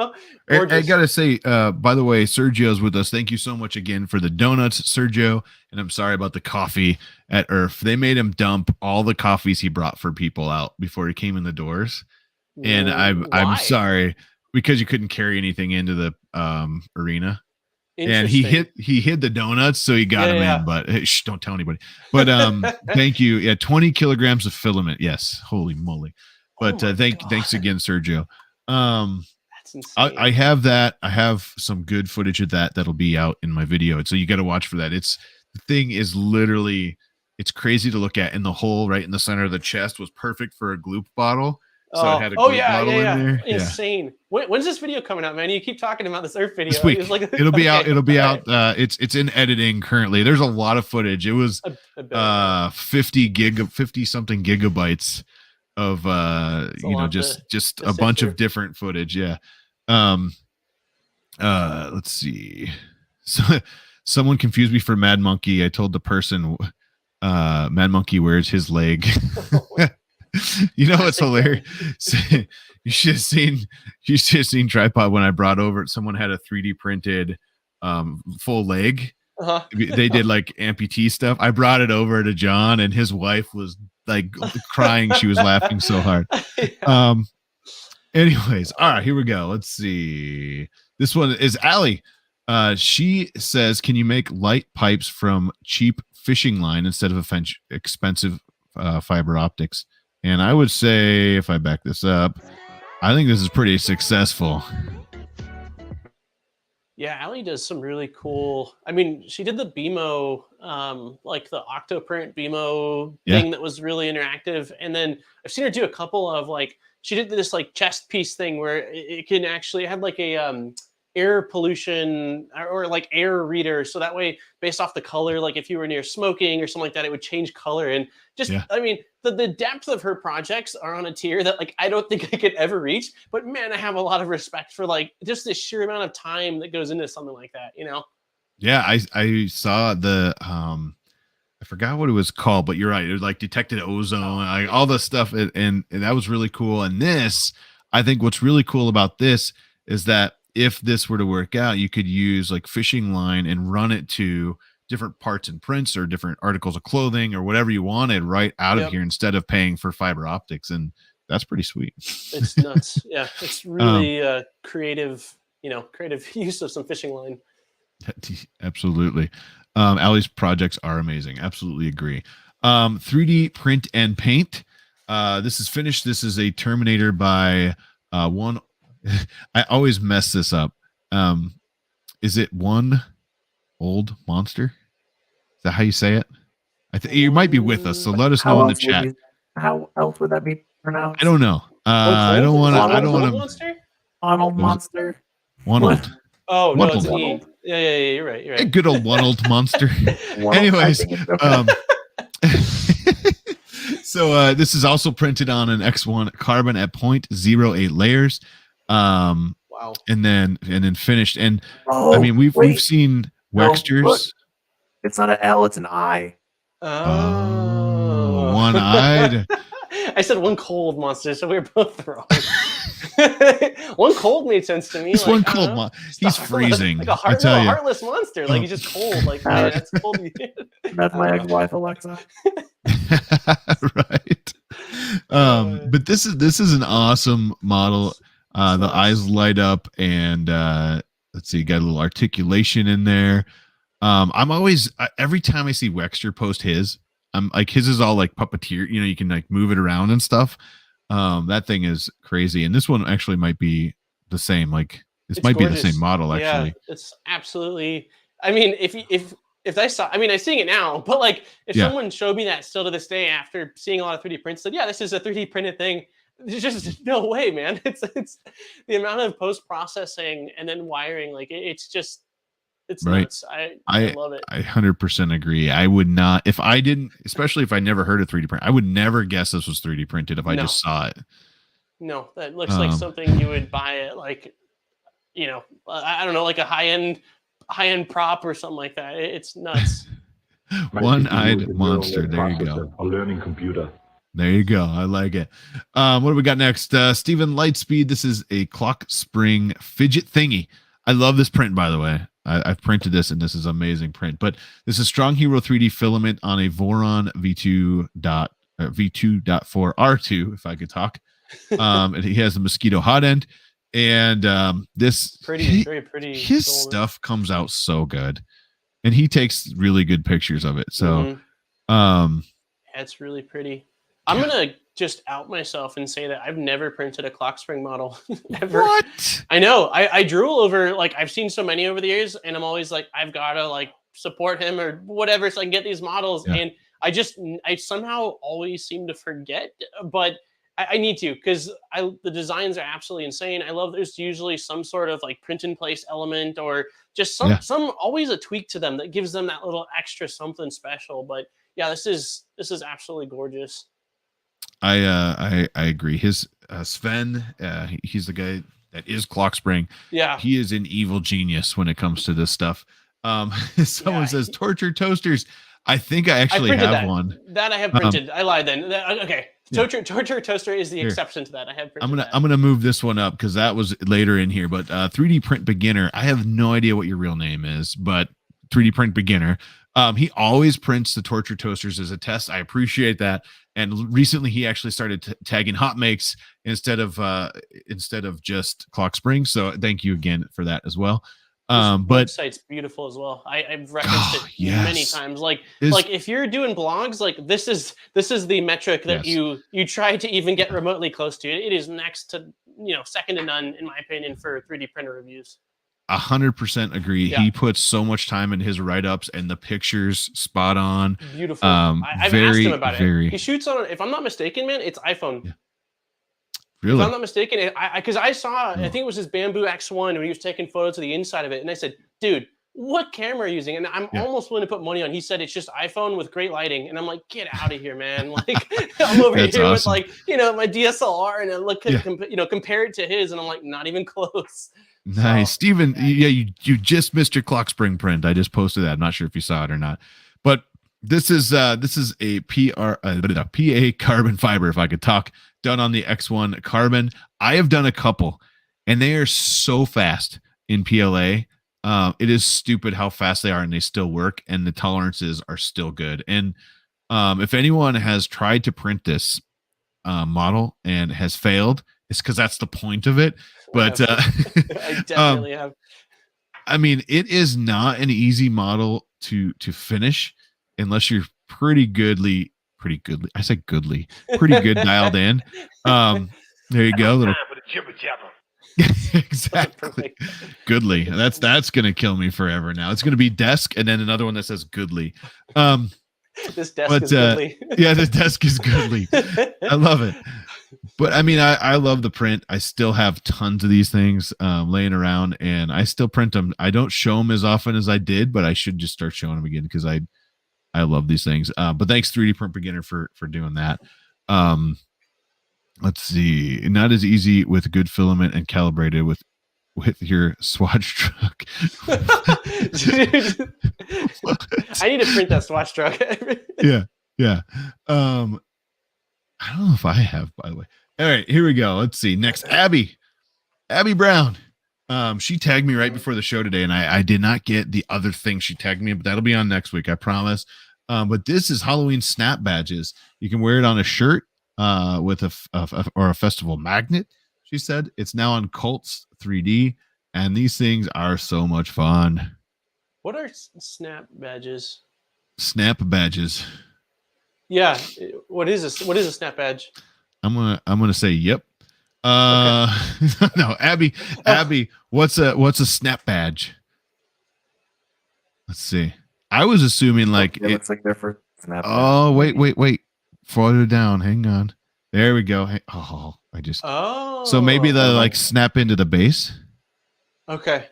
I gotta say, by the way, Sergio's with us. Thank you so much again for the donuts, Sergio. And I'm sorry about the coffee at Earth. They made him dump all the coffees he brought for people out before he came in the doors. And I'm sorry, because you couldn't carry anything into the arena. And he hid the donuts, so he got them in. But hey, don't tell anybody. But thank you. Yeah, 20 kilograms of filament. Yes, holy moly. But thanks again, Sergio. That's insane. I have that. I have some good footage of that'll be out in my video. And so you got to watch for that. The thing is literally, it's crazy to look at. And the hole right in the center of the chest was perfect for a gloop bottle. So it had a gloop bottle in there. Insane. When's this video coming out, man? You keep talking about this Earth video. This week. It'll be out. It'll be out. It's in editing currently. There's a lot of footage. It was 50 something gigabytes of just a bunch of different footage. Yeah. Let's see. So someone confused me for Mad Monkey. I told the person Mad Monkey wears his leg. You know what's hilarious? You should have seen Tripod when I brought over. Someone had a 3D printed full leg. They did like amputee stuff. I brought it over to John, and his wife was like crying. She was laughing so hard. Anyways, all right, here we go. Let's see. This one is Allie. She says, "Can you make light pipes from cheap fishing line instead of expensive fiber optics?" And I would say, if I back this up, I think this is pretty successful. Yeah, Allie does some really cool. I mean, she did the BMO, like the Octoprint BMO thing that was really interactive. And then I've seen her do a couple of she did this chest piece thing where it can actually have like a air pollution or like air reader. So that way, based off the color, like if you were near smoking or something like that, it would change color. And I mean, the depth of her projects are on a tier that I don't think I could ever reach. But man, I have a lot of respect for just the sheer amount of time that goes into something like that, Yeah, I saw the I forgot what it was called, but you're right. It was detected ozone, all the stuff, and that was really cool. And I think what's really cool about this is that if this were to work out, you could use fishing line and run it to different parts and prints or different articles of clothing or whatever you wanted right out of here instead of paying for fiber optics. And that's pretty sweet. It's nuts. Yeah. It's really creative use of some fishing line. Absolutely. Allie's projects are amazing. Absolutely agree. 3D print and paint. This is finished. This is a Terminator by one. I always mess this up. Is it One Old Monster? Is that how you say it? You might be with us, so let us know in the chat. How else would that be pronounced? I don't know. I don't want to. Arnold Monster. One Old. Oh no, it's E. Yeah, you're right. Hey, good old One Old Monster. Anyways, so this is also printed on an X1 carbon at 0.08 layers. Wow. And then finished. And I mean, we've seen Wexters. It's not an L, it's an I. Oh, one-eyed. I said one cold monster, so we were both wrong. One cold made sense to me. It's one cold monster. He's freezing. Like a heartless monster. He's just cold. Man, that's cold. That's my ex-wife, Alexa. Right. But this is an awesome model. The eyes light up, and let's see, got a little articulation in there. I'm always every time I see Wexter post his, I'm his is all puppeteer. You can move it around and stuff. That thing is crazy, and this one actually might be the same. This It's might be the gorgeous. same model, actually. Yeah, it's absolutely. I mean, if I saw, I mean, I'm seeing it now, but like if Yeah. someone showed me that still to this day after seeing a lot of 3D prints, said, yeah, this is a 3D printed thing. There's just no way, man. It's the amount of post processing and then wiring, like it's just it's Right. nuts. I love it. I 100% agree. I would not, if I didn't, especially if I never heard of 3D print, I would never guess this was 3D printed if I just saw it. No, that looks like something you would buy at like, you know, I don't know, like a high end prop or something like that. It's nuts. One-eyed monster. There you go. A learning computer. There you go. I like it. What do we got next? Steven Lightspeed. This is a clock spring fidget thingy. I love this print, by the way. I've printed this, and this is amazing print. But this is Strong Hero 3D filament on a Voron V2.4 R2, if I could talk. And he has the mosquito hot end. And this very pretty. His stuff comes out so good. And he takes really good pictures of it. So it's really pretty. I'm gonna just out myself and say that I've never printed a clock spring model ever. What? I know. I drool over, like, I've seen so many over the years, and I'm always like, I've gotta like support him or whatever so I can get these models. Yeah. And I somehow always seem to forget, but I need to, because the designs are absolutely insane. I love there's usually some sort of like print in place element or just some always a tweak to them that gives them that little extra something special. But yeah, this is absolutely gorgeous. I agree. His Sven, he's the guy that is Clock Spring. Yeah, he is an evil genius when it comes to this stuff. Someone says torture toasters. I think I actually have one that I have printed. I lied then. Okay. Torture toaster is the exception to that. I have printed I'm gonna move this one up because that was later in here. But 3D print beginner, I have no idea what your real name is, but 3D print beginner. He always prints the torture toasters as a test. I appreciate that. And recently, he actually started tagging HotMakes instead of just Clock Spring. So thank you again for that as well. But website's beautiful as well. I've referenced it many times. Like if you're doing blogs, like this is the metric that you try to even get remotely close to. It is next to, second to none in my opinion for 3D printer reviews. 100% agree. Yeah. He puts so much time in his write-ups and the pictures spot on. Beautiful. I've asked him about it. He shoots on, if I'm not mistaken, man, it's iPhone. Yeah. Really? If I'm not mistaken, because I saw, I think it was his Bamboo X1 when he was taking photos of the inside of it. And I said, dude, what camera are you using? And I'm almost willing to put money on. He said, it's just iPhone with great lighting. And I'm like, get out of here, man. Like I'm over here with like, my DSLR and I look, compare it to his. And I'm like, not even close. Nice. So, Steven, you just missed your Clock Spring print. I just posted that. I'm not sure if you saw it or not. But this is a PA carbon fiber, if I could talk, done on the X1 carbon. I have done a couple, and they are so fast in PLA. It is stupid how fast they are, and they still work, and the tolerances are still good. And if anyone has tried to print this model and has failed, it's because that's the point of it. But I definitely have. I mean, it is not an easy model to finish unless you're pretty goodly. I said goodly, pretty good dialed in. There you go. Little exactly. Goodly. That's gonna kill me forever now. It's gonna be desk and then another one that says goodly. This desk is goodly. Yeah, this desk is goodly. I love it. But I mean, I love the print. I still have tons of these things laying around, and I still print them. I don't show them as often as I did, but I should just start showing them again because I love these things. But thanks 3D Print Beginner for doing that. Let's see. Not as easy with good filament and calibrated with your Swatch truck. I need to print that Swatch truck. Yeah. I don't know if I have, by the way. All right, here we go. Let's see. Next, Abby Brown. She tagged me right before the show today, and I did not get the other thing she tagged me, but that'll be on next week, I promise. But this is Halloween snap badges. You can wear it on a shirt with a festival magnet. She said it's now on Colts 3D, and these things are so much fun. What are snap badges? Snap badges. Yeah. What is this? What is a snap badge? I'm gonna say yep. Okay. No, Abby, what's a snap badge? Let's see. I was assuming like it looks like they're for snap. Oh, wait. Farther down. Hang on. There we go. So maybe they like snap into the base. Okay.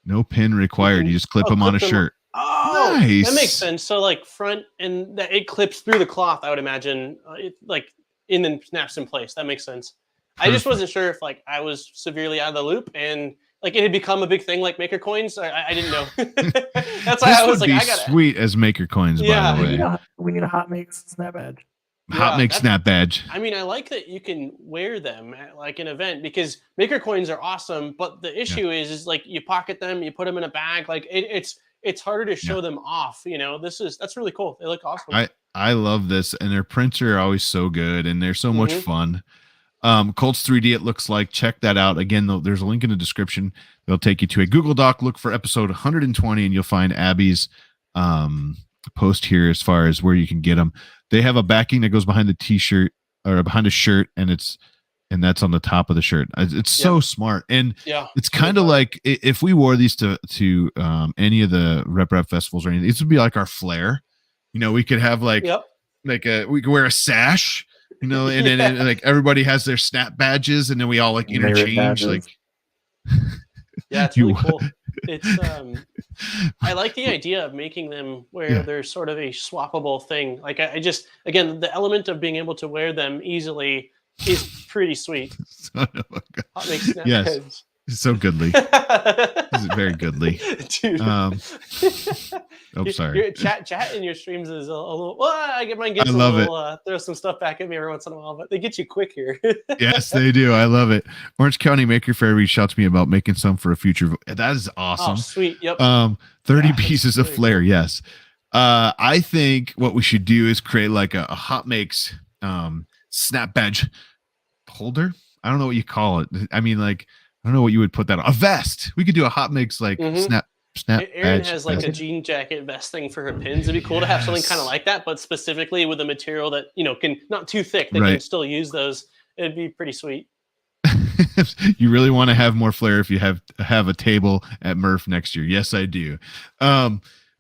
No pin required. You just clip them on a shirt. Oh, nice. That makes sense. So like front and that it clips through the cloth, I would imagine. It like and then snaps in place. That makes sense. Perfect. I just wasn't sure if like I was severely out of the loop and like it had become a big thing like maker coins. I didn't know. That's why I was like, I got sweet as maker coins. Yeah. By the way, we need a HotMakes snap badge. HotMakes snap badge. I mean, I like that you can wear them at like an event because maker coins are awesome, but the issue is like you pocket them, you put them in a bag, like it's harder to show them off. You know, that's really cool. They look awesome. I love this, and their prints are always so good, and they're so much fun. Colts 3D, it looks like. Check that out. Again, there's a link in the description. They'll take you to a Google Doc. Look for episode 120, and you'll find Abby's post here as far as where you can get them. They have a backing that goes behind the t-shirt or behind a shirt, and that's on the top of the shirt. It's so smart, and it's kind of like if we wore these to any of the rep festivals or anything, this would be like our flair. You know, we could have like we could wear a sash. You know, and then like everybody has their snap badges, and then we all like interchange. Like, yeah, it's really cool. It's I like the idea of making them where there's sort of a swappable thing. Like I just again the element of being able to wear them easily is pretty sweet. HotMakes snap badges. It's so goodly. This is very goodly. Dude. Sorry. Your chat in your streams is a little. Well, I get mine. Gets I love a little, throw some stuff back at me every once in a while, but they get you quick here. Yes, they do. I love it. Orange County Maker Fair reached out to me about making some for a future. That is awesome. Oh, sweet. Yep. 30 pieces of flair. Cool. Yes. I think what we should do is create like a HotMakes snap badge holder. I don't know what you call it. I mean, like. I don't know what you would put that on. A vest. We could do a HotMakes like snap Erin badge. has like a jean jacket vest thing for her pins. It'd be cool to have something kind of like that, but specifically with a material that, you know, can not too thick. They can still use those. It'd be pretty sweet. You really want to have more flair if you have a table at Murph next year. Yes, I do.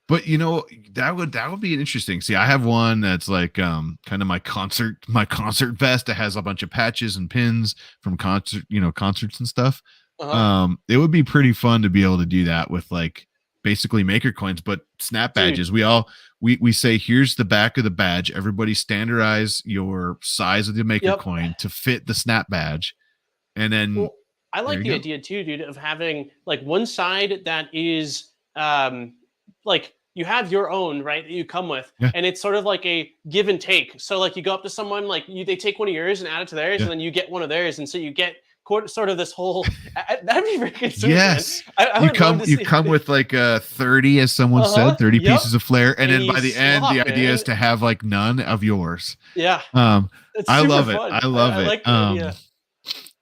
But you know, that would be interesting. See, I have one that's like kind of my concert vest that has a bunch of patches and pins from concerts and stuff. It would be pretty fun to be able to do that with like basically maker coins, but snap badges. We say here's the back of the badge. Everybody standardize your size of the maker coin to fit the snap badge. And then I like the idea too, dude, of having like one side that is like you have your own, right, that you come with, and it's sort of like a give and take. So like you go up to someone, like they take one of yours and add it to theirs, and then you get one of theirs, and so you get sort of this whole. That'd be very consuming. Yes, you come with like 30, as someone said, 30 pieces of flair, and then by the end, the idea is to have like none of yours. Yeah, I love it. I love it. Like the idea.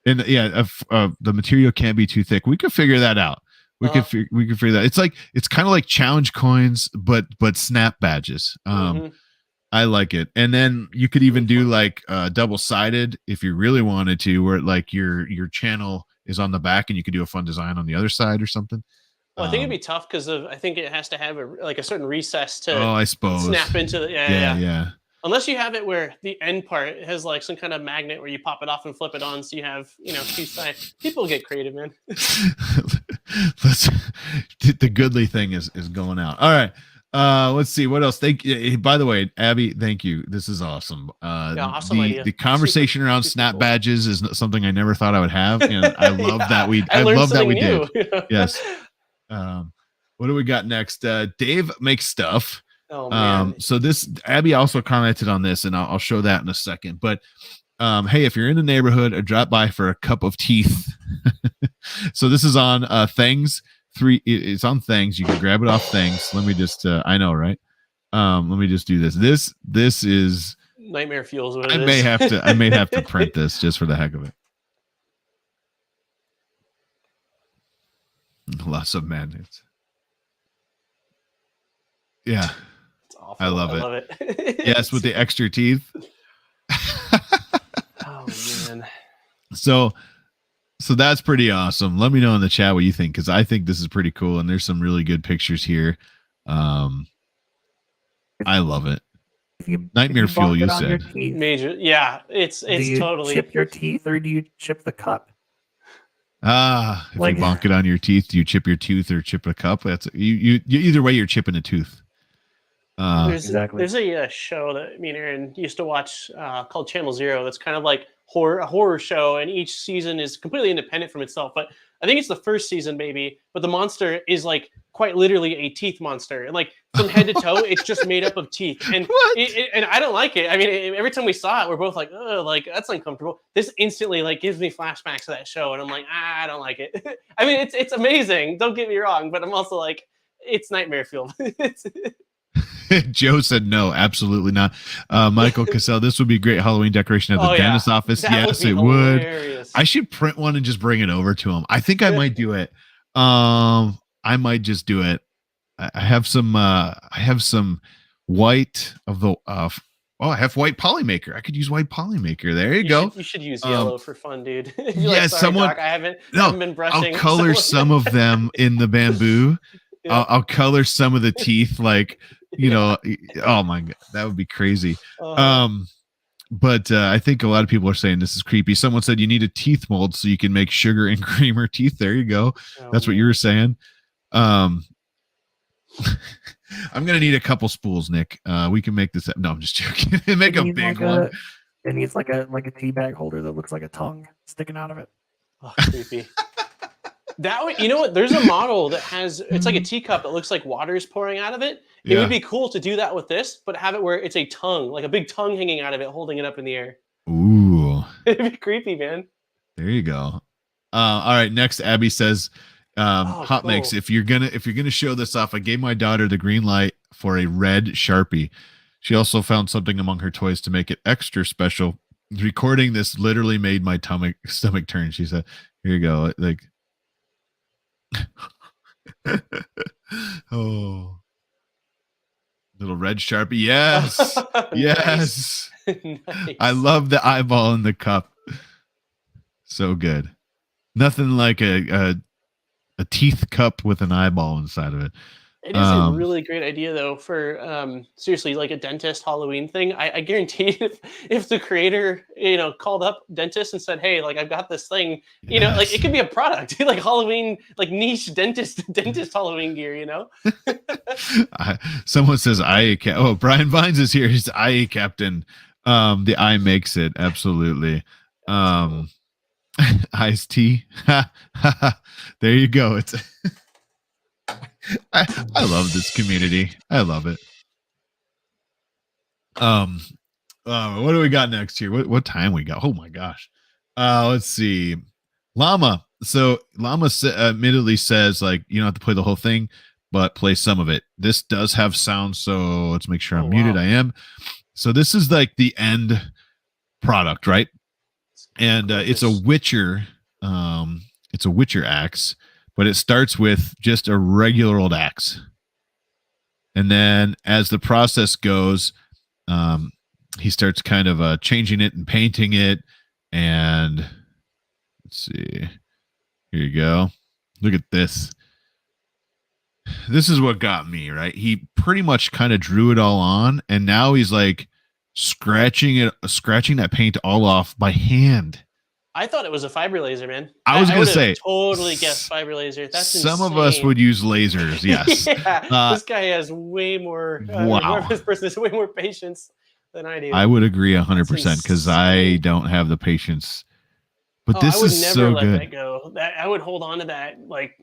And the material can't be too thick. We could figure that out. We could figure that. It's kind of like challenge coins, but snap badges. I like it. And then you could even do like double-sided if you really wanted to, where like your channel is on the back and you could do a fun design on the other side or something. Well, I think it'd be tough because I think it has to have a certain recess to I suppose snap into the yeah. Unless you have it where the end part has like some kind of magnet where you pop it off and flip it on, so you have two sides. People get creative, man. The goodly thing is going out. All right. Let's see what else. By the way, Abby, thank you. This is awesome. Awesome idea. The conversation around snap badges is something I never thought I would have, and I love that we did. Yes. What do we got next? Dave makes stuff. Oh, man. So this Abby also commented on this, and I'll show that in a second. But hey, if you're in the neighborhood, or drop by for a cup of teeth. So this is on Things 3. It's on Things. You can grab it off Things. Let me just. I know, right? Let me just do this. This is nightmare fuels. What I may have to print this just for the heck of it. Lots of magnets. Yeah. I love it. Yes, with the extra teeth. Oh man. So So that's pretty awesome. Let me know in the chat what you think, because I think this is pretty cool, and there's some really good pictures here. I love it. Nightmare fuel, you said. Major, yeah. It's do you totally chip your teeth or do you chip the cup? If you bonk it on your teeth, do you chip your tooth or chip a cup? That's you either way, you're chipping a tooth. There's a show that me and Aaron used to watch called Channel Zero. That's kind of like a horror show, and each season is completely independent from itself. But I think it's the first season, maybe. But the monster is like quite literally a teeth monster, and like from head to toe, it's just made up of teeth. And and I don't like it. I mean, every time we saw it, we're both like, oh, like that's uncomfortable. This instantly like gives me flashbacks to that show, and I'm like, I don't like it. I mean, it's amazing. Don't get me wrong, but I'm also like, it's nightmare fuel. Joe said no, absolutely not. Michael Cassell, this would be a great Halloween decoration at the dentist office. Yes, it would. I should print one and just bring it over to him. I think I might do it. I might just do it. I have some white of the I have white polymaker. I could use white polymaker. There you go. You should use yellow for fun, dude. Yeah, someone. Doc, I haven't been brushing. I'll color some of them in the bamboo. Yeah. I'll color some of the teeth, like, you know. Oh my god, that would be crazy. But I think a lot of people are saying this is creepy. Someone said you need a teeth mold so you can make sugar and creamer teeth. There you go. That's what you were saying. I'm gonna need a couple spools, Nick. We can make this. No, I'm just joking. Make a big one. It needs like a tea bag holder that looks like a tongue sticking out of it. Oh, creepy. That way, you know what? There's a model that has, it's like a teacup that looks like water is pouring out of it. It would be cool to do that with this, but have it where it's a tongue, like a big tongue hanging out of it, holding it up in the air. Ooh. It'd be creepy, man. There you go. All right. Next, Abby says, HotMakes, if you're gonna show this off, I gave my daughter the green light for a red Sharpie. She also found something among her toys to make it extra special. Recording this literally made my stomach turn. She said, here you go. Like, oh, little red Sharpie. Yes. Yes. Nice. I love the eyeball in the cup. So good. Nothing like a teeth cup with an eyeball inside of it. It is a really great idea, though, for seriously, like a dentist Halloween thing. I guarantee if the creator, called up dentist and said, "Hey, like I've got this thing," like it could be a product, like Halloween, like niche dentist Halloween gear, Someone says IA Captain. Oh, Brian Vines is here. He's IA Captain. The eye makes it absolutely. Iced tea. There you go. It's. I love this community. I love it. What do we got next here? What time we got? Oh my gosh. Let's see. Llama. So Llama admittedly says, like, you don't have to play the whole thing, but play some of it. This does have sound, so let's make sure I'm muted. I am. So this is like the end product, right? And it's a Witcher. It's a Witcher axe. But it starts with just a regular old axe. And then as the process goes, he starts kind of changing it and painting it. And let's see. Here you go. Look at this. This is what got me, right? He pretty much kind of drew it all on. And now he's like scratching that paint all off by hand. I thought it was a fiber laser, man. I was going to say, totally guessed fiber laser. That's some insane. of us would use lasers. Yes. This guy has way more. This person has way more patience than I do. I would agree 100% because I don't have the patience. But this is so good. I would never let that go. I would hold on to that like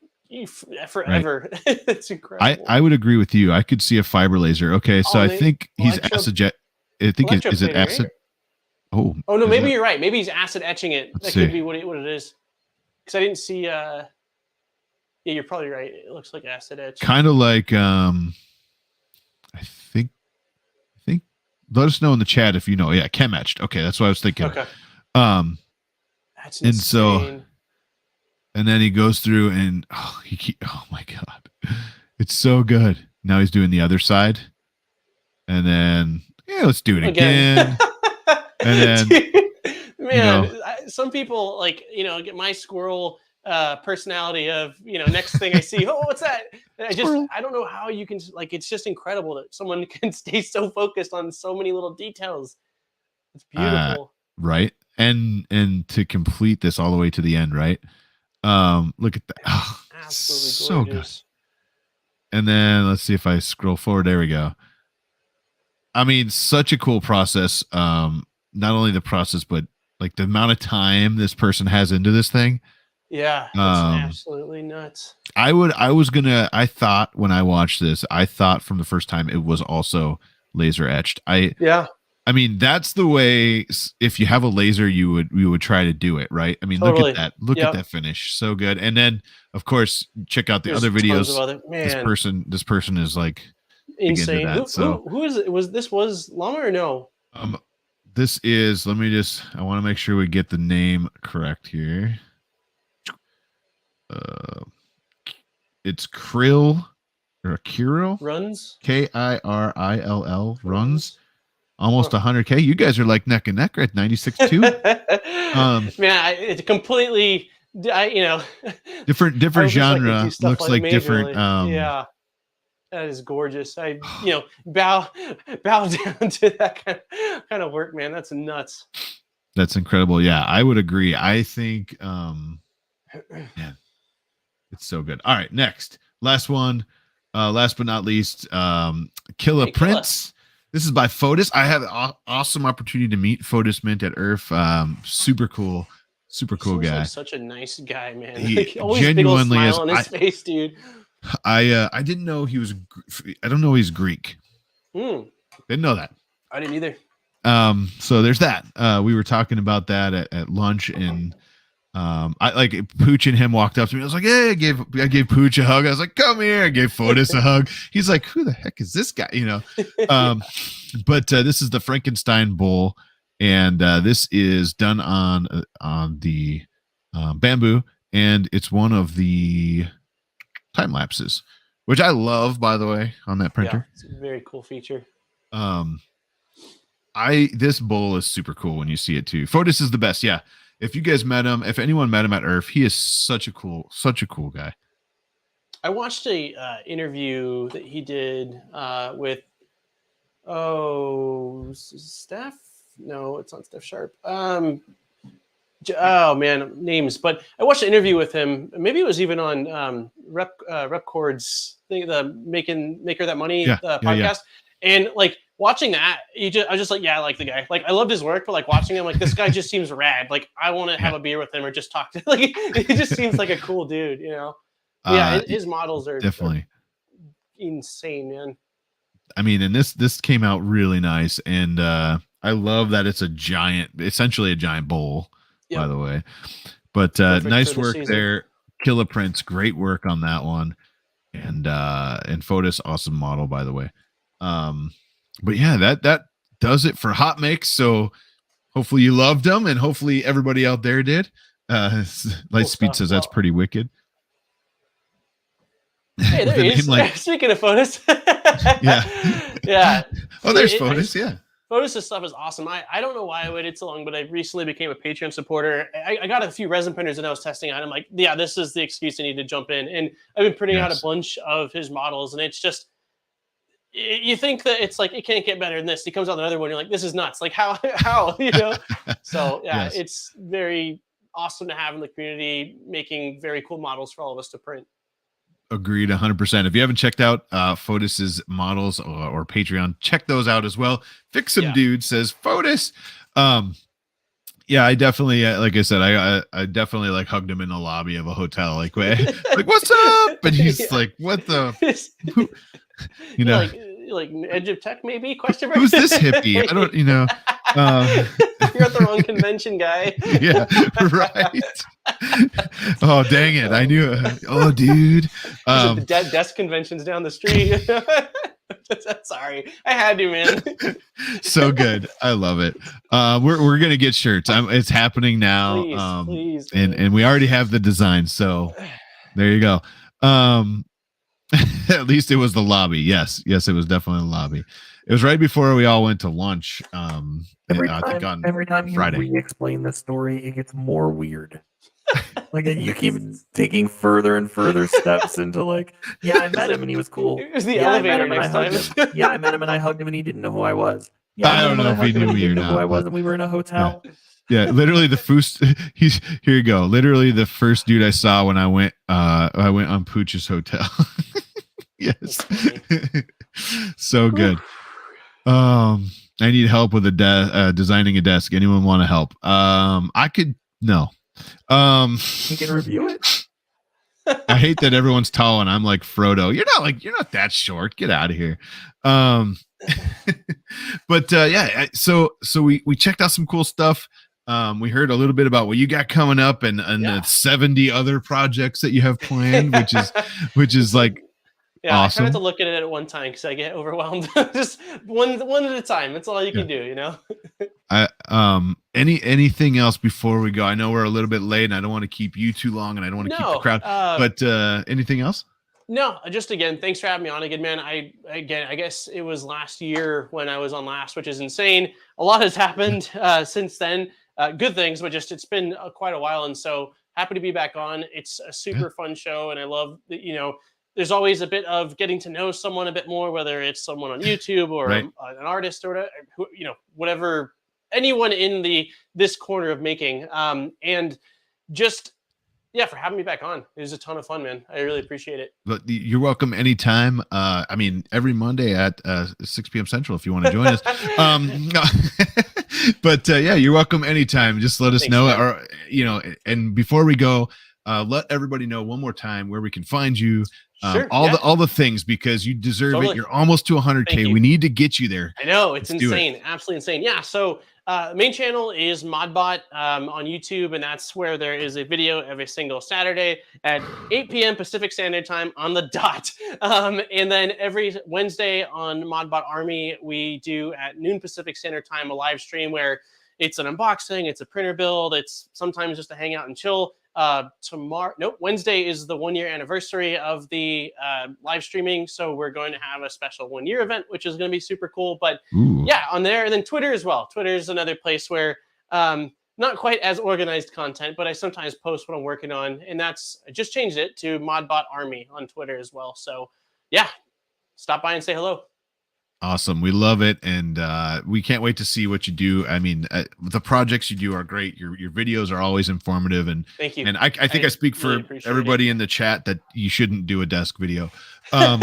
forever. Right. It's incredible. I would agree with you. I could see a fiber laser. Okay, so I think he's acid jet. I think is it acid? Right? Oh no, maybe you're right. Maybe he's acid etching it. That could be what it is. Because I didn't see. Yeah, you're probably right. It looks like acid etch. Kind of like I think. Let us know in the chat if you know. Yeah, chem etched. Okay, that's what I was thinking. Okay. That's insane. And so, and then he goes through and oh my god, it's so good. Now he's doing the other side, and then let's do it again. And then, man, some people like, get my squirrel personality of, next thing I see, oh, what's that? And I don't know how you can, like, it's just incredible that someone can stay so focused on so many little details. It's beautiful. Right. And to complete this all the way to the end, right? Look at that. Oh, absolutely so gorgeous. Good. And then let's see if I scroll forward. There we go. I mean, such a cool process. Not only the process, but like the amount of time this person has into this thing. Yeah, it's absolutely nuts. I thought when I watched this, I thought from the first time it was also laser etched. I mean, that's the way, if you have a laser, you would try to do it, right? I mean, totally. Look at that. Look at that finish. So good. And then of course, check out the other videos. This person is like insane. That, who is it? Was Llama or no? This is, I want to make sure we get the name correct here. It's Krill or Kirill runs, K-I-R-I-L-L runs almost 100K. You guys are like neck and neck, right? 96.2. Man, it's completely different genre. Looks like different. Yeah, that is gorgeous. I bow down to that kind of work, man. That's nuts. That's incredible. Yeah, I would agree. I think yeah, it's so good. All right, next, last one, last but not least, Killa Prince. This is by Fotis. I had an awesome opportunity to meet Fotis Mint at IRF. Super cool guy. Like such a nice guy, man. He always genuinely big old smile on his face, dude. I didn't know he was. I don't know he's Greek. Didn't know that. I didn't either. So there's that. We were talking about that at lunch, and I like Pooch and him walked up to me. I was like, "Hey," I gave Pooch a hug. I was like, "Come here." I gave Fotis a hug. He's like, "Who the heck is this guy?" But this is the Frankenstein Bull, and this is done on the bamboo, and it's one of the time lapses, which I love, by the way, on that printer. Yeah, it's a very cool feature. This bull is super cool when you see it too. Fotis is the best. Yeah. If you guys met him, if anyone met him at IRF, he is such a cool guy. I watched a interview that he did with Steph. No, it's not Steph Sharp. Oh man, names. But I watched an interview with him. Maybe it was even on Repcord's thing, the Maker That Money podcast. Yeah. And like watching that, I was just like, yeah, I like the guy. Like I loved his work, but like watching him, like this guy just seems rad. Like I want to have a beer with him or just talk to. Like he just seems like a cool dude, Yeah, his models are definitely insane, man. I mean, and this came out really nice, and I love that it's essentially a giant bowl. Yep. By the way, but nice work there, Killa Prince. Great work on that one, and Fotis, awesome model, by the way. But yeah, that does it for HotMakes. So hopefully you loved them, and hopefully everybody out there did. Lightspeed says that's pretty wicked. Hey, there he is. Speaking of Fotis. Yeah. Oh, there's Fotis. Yeah. Fotis' stuff is awesome. I don't know why I waited so long, but I recently became a Patreon supporter. I got a few resin printers that I was testing on. I'm like, yeah, this is the excuse I need to jump in. And I've been printing out a bunch of his models, and it's just, you think that it's like, it can't get better than this. He comes out another one, you're like, this is nuts. Like how, So yeah, It's very awesome to have in the community, making very cool models for all of us to print. Agreed 100%. If you haven't checked out Fotis's models or Patreon, check those out as well. Fix Some Dude says Fotis. Yeah, I definitely, like I said, I definitely like hugged him in the lobby of a hotel, like what's up? And he's like, what the, like Edge of Tech, maybe? Question mark. Who's this hippie? I don't, You're at the wrong convention, guy. Yeah, right. Oh, dang it. I knew it. Oh, dude. The desk conventions down the street. Sorry. I had to, man. So good. I love it. We're going to get shirts. It's happening now. Please, and we already have the design. So there you go. At least it was the lobby. Yes, it was definitely the lobby. It was right before we all went to lunch. Every I think on time you Friday. re-explain the story, it gets more weird. Like you keep taking further and further steps into like, yeah, I met him and he was cool. It was the Yeah, I met elevator him and I next hugged time. him. Yeah, I met him and I hugged him and he didn't know who I was. Yeah, I don't know if he knew me or didn't know who not, I was, but- and we were in a hotel. Yeah, literally the first. Here you go. Literally the first dude I saw when I went on Pooch's hotel. Yes, so good. I need help with designing a desk. Anyone want to help? I could no. You can review it. I hate that everyone's tall and I'm like Frodo. You're not that short. Get out of here. But yeah, so we checked out some cool stuff. We heard a little bit about what you got coming up and the 70 other projects that you have planned, which is like Yeah, awesome. I try not to look at it at one time because I get overwhelmed. Just one at a time. That's all you can do, you know. Anything else before we go? I know we're a little bit late, and I don't want to keep you too long, and I don't want to keep the crowd. But anything else? No, just again, thanks for having me on again, man. I guess it was last year when I was on last, which is insane. A lot has happened since then. Good things, but just it's been quite a while, and so happy to be back on. It's a super fun show, and I love that, you know. There's always a bit of getting to know someone a bit more, whether it's someone on YouTube or an artist or whatever, whatever, anyone in this corner of making. And just, for having me back on. It was a ton of fun, man. I really appreciate it. But you're welcome anytime. I mean, every Monday at 6 p.m. Central if you want to join us. But yeah, you're welcome anytime. Just let us know, or and before we go, let everybody know one more time where we can find you. All the things, because you deserve it. You're almost to 100K. We need to get you there. I know, it's insane. Absolutely insane. Yeah. So main channel is ModBot on YouTube, and that's where there is a video every single Saturday at 8 p.m. Pacific Standard Time on the dot. And then every Wednesday on ModBot Army, we do at noon Pacific Standard Time a live stream where it's an unboxing, it's a printer build, it's sometimes just to hang out and chill. Wednesday is the 1 year anniversary of the live streaming, so we're going to have a special 1 year event, which is going to be super cool. But on there, and then Twitter as well. Twitter is another place where not quite as organized content, but I sometimes post what I'm working on, and I just changed it to ModBot Army on Twitter as well. So stop by and say hello. Awesome. We love it. And we can't wait to see what you do. I mean, the projects you do are great. Your videos are always informative. And thank you. And I think I speak for everybody in the chat that you shouldn't do a desk video. I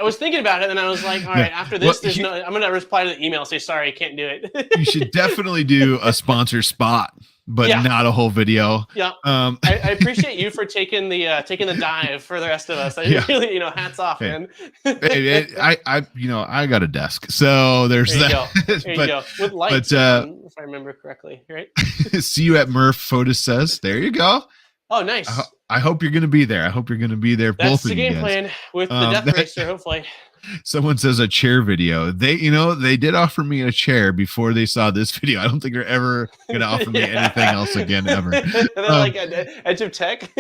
was thinking about it, and I was like, all right, after this, I'm going to reply to the email and say, sorry, I can't do it. You should definitely do a sponsor spot, but not a whole video. Yeah. I appreciate you for taking the dive for the rest of us. I really, hats off, man. I got a desk, so there's that. There you go. With lights, if I remember correctly, right? See you at Murph. Fotis says, there you go. Oh, nice. I hope you're going to be there. I hope you're going to be there. That's both the of you game guys. plan with the Death Racer, hopefully. Someone says a chair video. They did offer me a chair before they saw this video. I don't think they're ever going to offer me anything else again, ever. They're like Edge of Tech.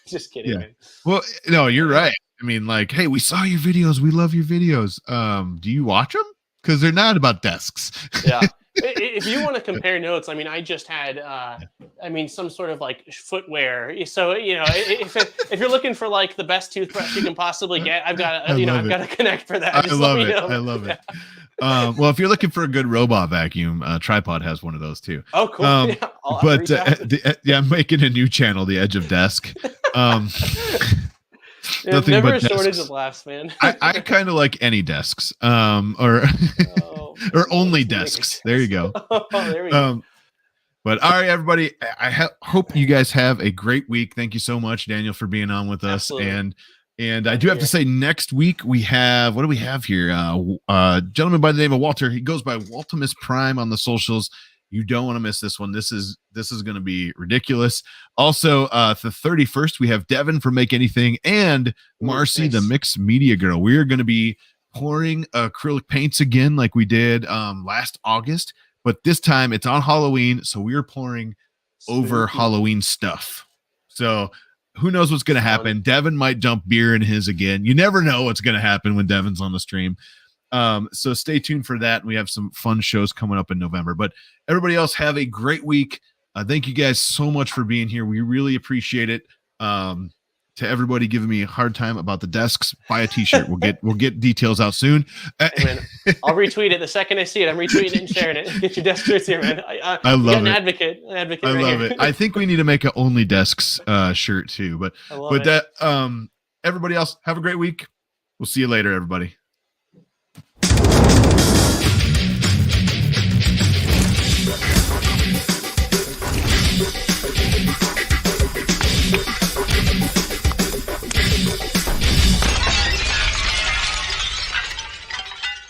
Just kidding, man. Well, no, you're right. I mean, like, hey, we saw your videos. We love your videos. Do you watch them? Because they're not about desks. Yeah. If you want to compare notes, I mean, I just had, some sort of like footwear. So, if you're looking for like the best toothbrush you can possibly get, I've got to connect for that. I love it. Well, if you're looking for a good robot vacuum, Tripod has one of those too. Oh, cool. I'm making a new channel, The Edge of Desk. Nothing never but a shortage desks. Of laughs, man. I kind of like any desks, or only desks. There you go. There we go. But all right, everybody. I hope you guys have a great week. Thank you so much, Daniel, for being on with us. Absolutely. And I do have to say, next week we have, what do we have here? Gentleman by the name of Walter. He goes by Waltimus Prime on the socials. You don't want to miss this one. This is going to be ridiculous. Also, the 31st, we have Devin from Make Anything and Marcy, the Mixed Media Girl. We are going to be pouring acrylic paints again like we did last August, but this time it's on Halloween, so we are pouring over Halloween stuff. So who knows what's going to happen. Devin might dump beer in his again. You never know what's going to happen when Devin's on the stream. So stay tuned for that. We have some fun shows coming up in November, but everybody else have a great week. Thank you guys so much for being here. We really appreciate it. To everybody giving me a hard time about the desks, buy a t-shirt. We'll get details out soon. Hey, man, I'll retweet it the second I see it. I'm retweeting it and sharing it. Get your desk shirts here, man. I love it. An advocate I right love here. it. I think we need to make an Only Desks shirt too. But I love it. everybody else have a great week. We'll see you later, everybody.